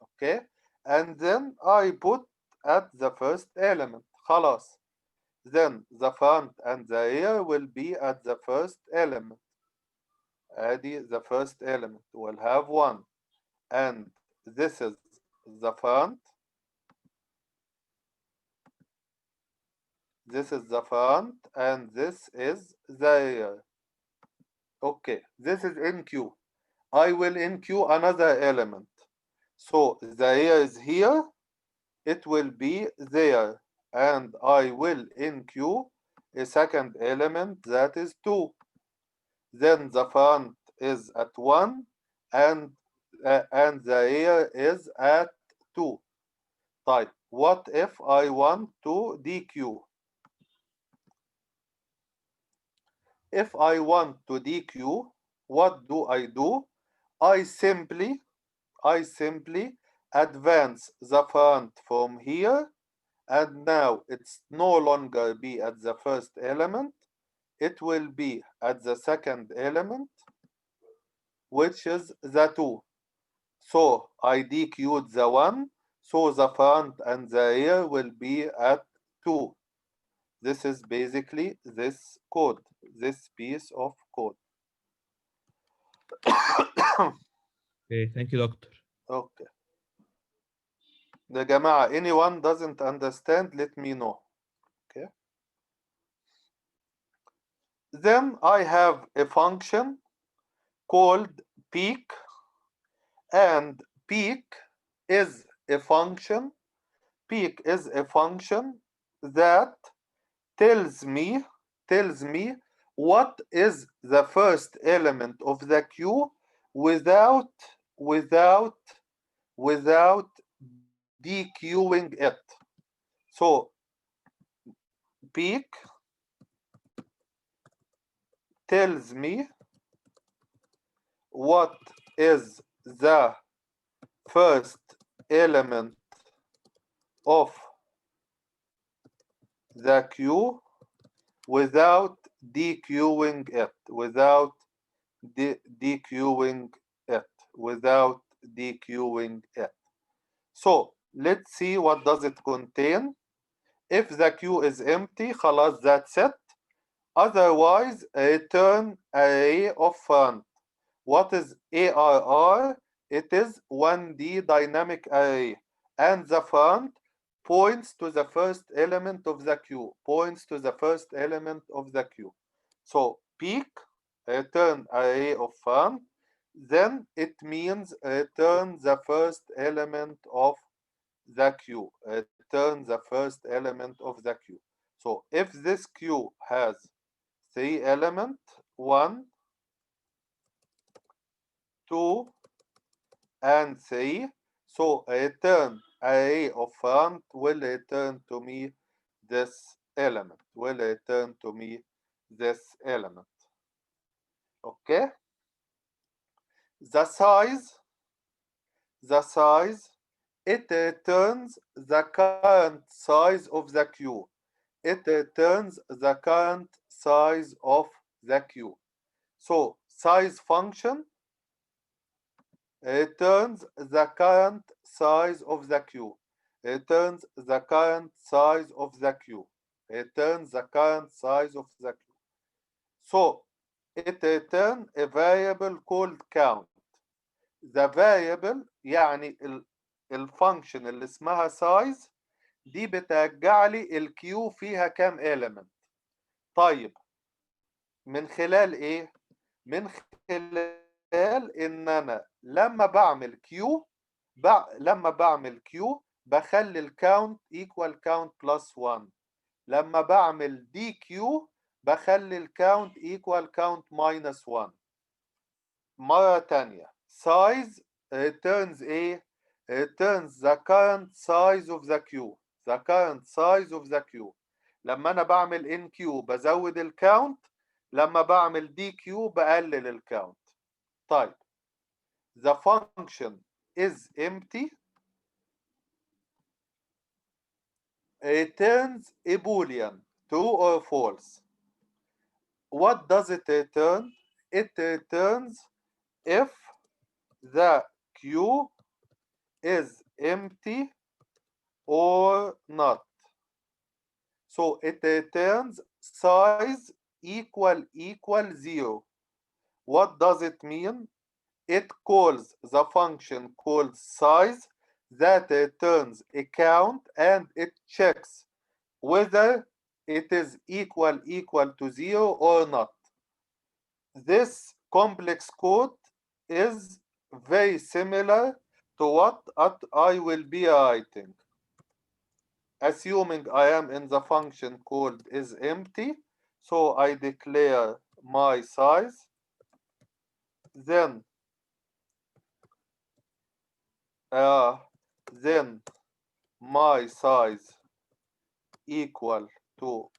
Okay, and then I put at the first element. خلاص. Then the front and the rear will be at the first element. The first element will have 1, and this is the front. This is the front, and this is the rear. Okay, this is NQ. I will NQ another element. So the rear is here, it will be there, and I will NQ a second element that is 2. Then the front is at 1, and the rear is at 2. طيب, what if I want to DQ? If I want to DQ, what do? I simply advance the front from here, and now it's no longer be at the first element. It will be at the second element, which is the 2. So I DQ'd the 1, so the front and the rear will be at 2. This is basically this code, this piece of code. Okay, thank you, doctor. Okay. يا جماعة, anyone doesn't understand, let me know. Okay. Then I have a function called peak, and peak is a function that tells me what is the first element of the queue without dequeuing it. So peak tells me what is the first element of the queue without dequeuing it, So let's see what does it contain. If the queue is empty, خلاص, that's it. Otherwise, return array of front. What is ARR? It is 1D dynamic array, and the front points to the first element of the queue, So peak, return array of front, then it means return the first element of the queue, So if this queue has 3 elements, 1, 2, and 3, so return array of front will return to me this element, Okay. The size, it returns the current size of the queue. So size function returns the current size of the queue. returns the current size of the queue. Returns the current size of the queue. So it returns a variable called count. The variable يعني الفانكشن اللي اسمها size دي بترجع لي الكيو فيها كام element. طيب من خلال ايه؟ من خلال ان انا لما بعمل كيو بخلي الكاونت equal count plus 1. لما بعمل دي كيو بخلي الكاونت equal count minus 1. مرة تانية size returns ايه؟ returns the current size of the queue. The current size of the queue. لما انا بعمل ان كيو بزود الكاونت، لما بعمل دي كيو بقلل الكاونت. طيب the function is empty returns a boolean true or false. What does it return? It returns if the queue is empty or not. So it returns size equal 0. What does it mean? It calls the function called size that returns a count and it checks whether it is equal to 0 or not. This complex code is very similar to what I will be writing. Assuming I am in the function called is empty, so I declare my size, then my size equal to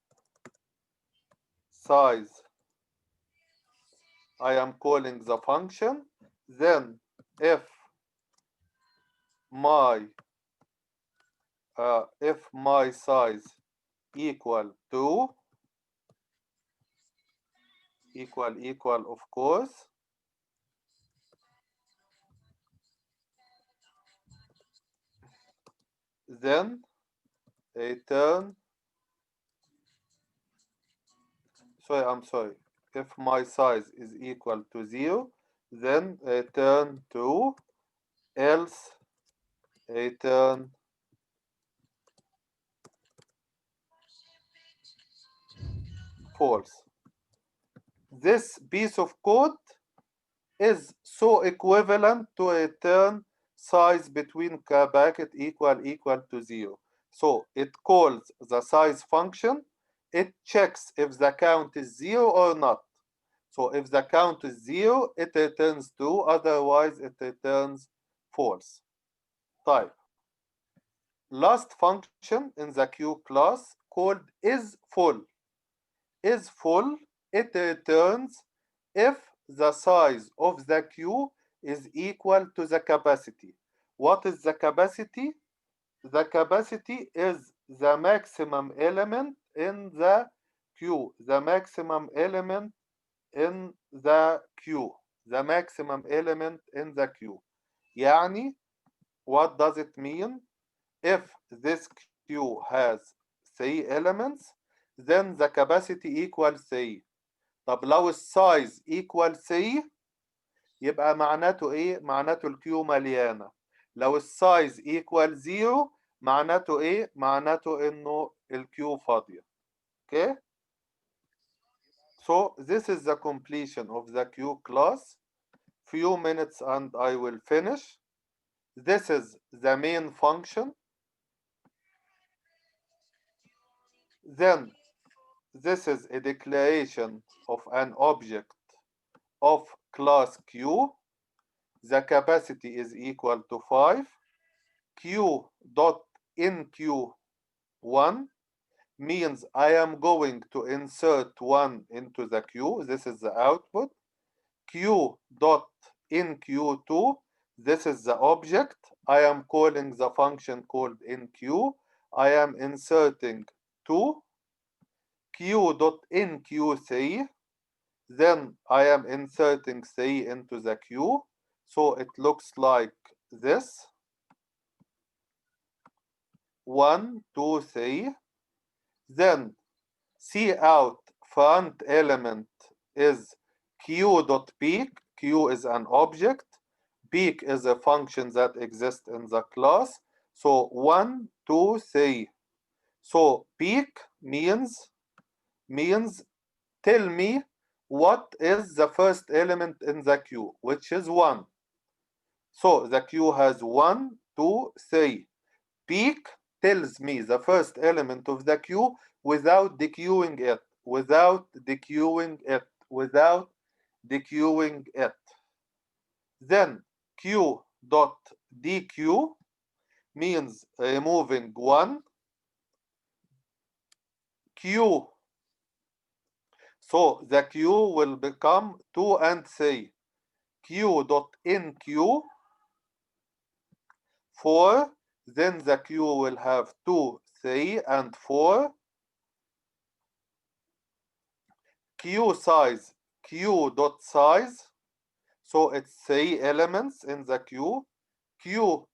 size I am calling the function. Then if my size equal to equal of course, then return, if my size is equal to 0, then return true, else return false. This piece of code is so equivalent to return size between bracket equal to 0. So it calls the size function, it checks if the count is 0 or not. So if the count is 0, it returns true, otherwise it returns false. Type. Last function in the queue class called isFull. isFull, it returns if the size of the queue is equal to the capacity. What is the capacity? The capacity is the maximum element in the queue. The maximum element in the queue. The maximum element in the queue. يعني, what does it mean? If this queue has 3 elements, then the capacity equals 3. طب لو السايز equal 3 يبقى معناته ايه؟ معناته الكيو مليانة. لو السايز equal 0 معناته ايه؟ معناته انه الكيو فاضية. Okay? So this is the completion of the queue class. Few minutes and I will finish. This is the main function. Then this is a declaration of an object of class Q. The capacity is equal to 5. Q dot in Q1 means I am going to insert 1 into the queue. This is the output. Q dot in Q2, this is the object. I am calling the function called in Q. I am inserting 2. Q dot in Q3, then I am inserting 3 into the queue. So it looks like this. 1, 2, 3. Then C out front element is Q dot peak. Q is an object. Peak is a function that exists in the class. So 1, 2, 3. So peak means tell me what is the first element in the queue, which is 1. So the queue has 1, 2, 3. Peak tells me the first element of the queue without dequeuing it, Then Q dot dequeue means removing 1. Q. So the queue will become 2 and 3. Q dot enqueue 4. Then the queue will have 2, 3, and 4. Q size, Q dot size. So it's 3 elements in the queue. Q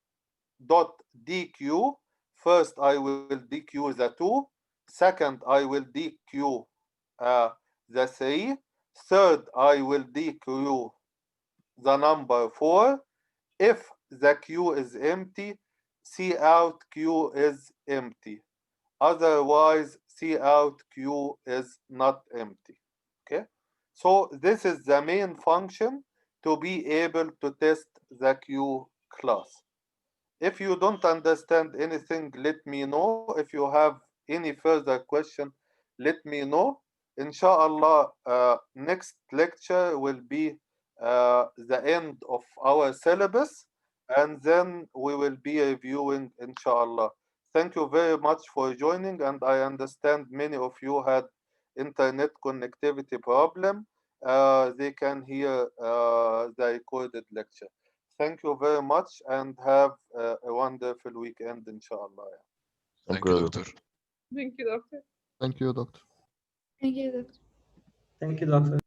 dot dequeue. First I will dequeue the 2. Second I will dequeue the 3. Third I will dequeue the number 4. If the queue is empty, C out queue is empty. Otherwise, C out queue is not empty. Okay, so this is the main function to be able to test the queue class. If you don't understand anything, let me know. If you have any further question, let me know. Inshallah, next lecture will be the end of our syllabus, and then we will be reviewing, inshallah. Thank you very much for joining, and I understand many of you had internet connectivity problem. They can hear the recorded lecture. Thank you very much and have a wonderful weekend, inshallah. Thank you, doctor. Thank you, doctor. Thank you, doctor. Thank you, doctor. Thank you, doctor.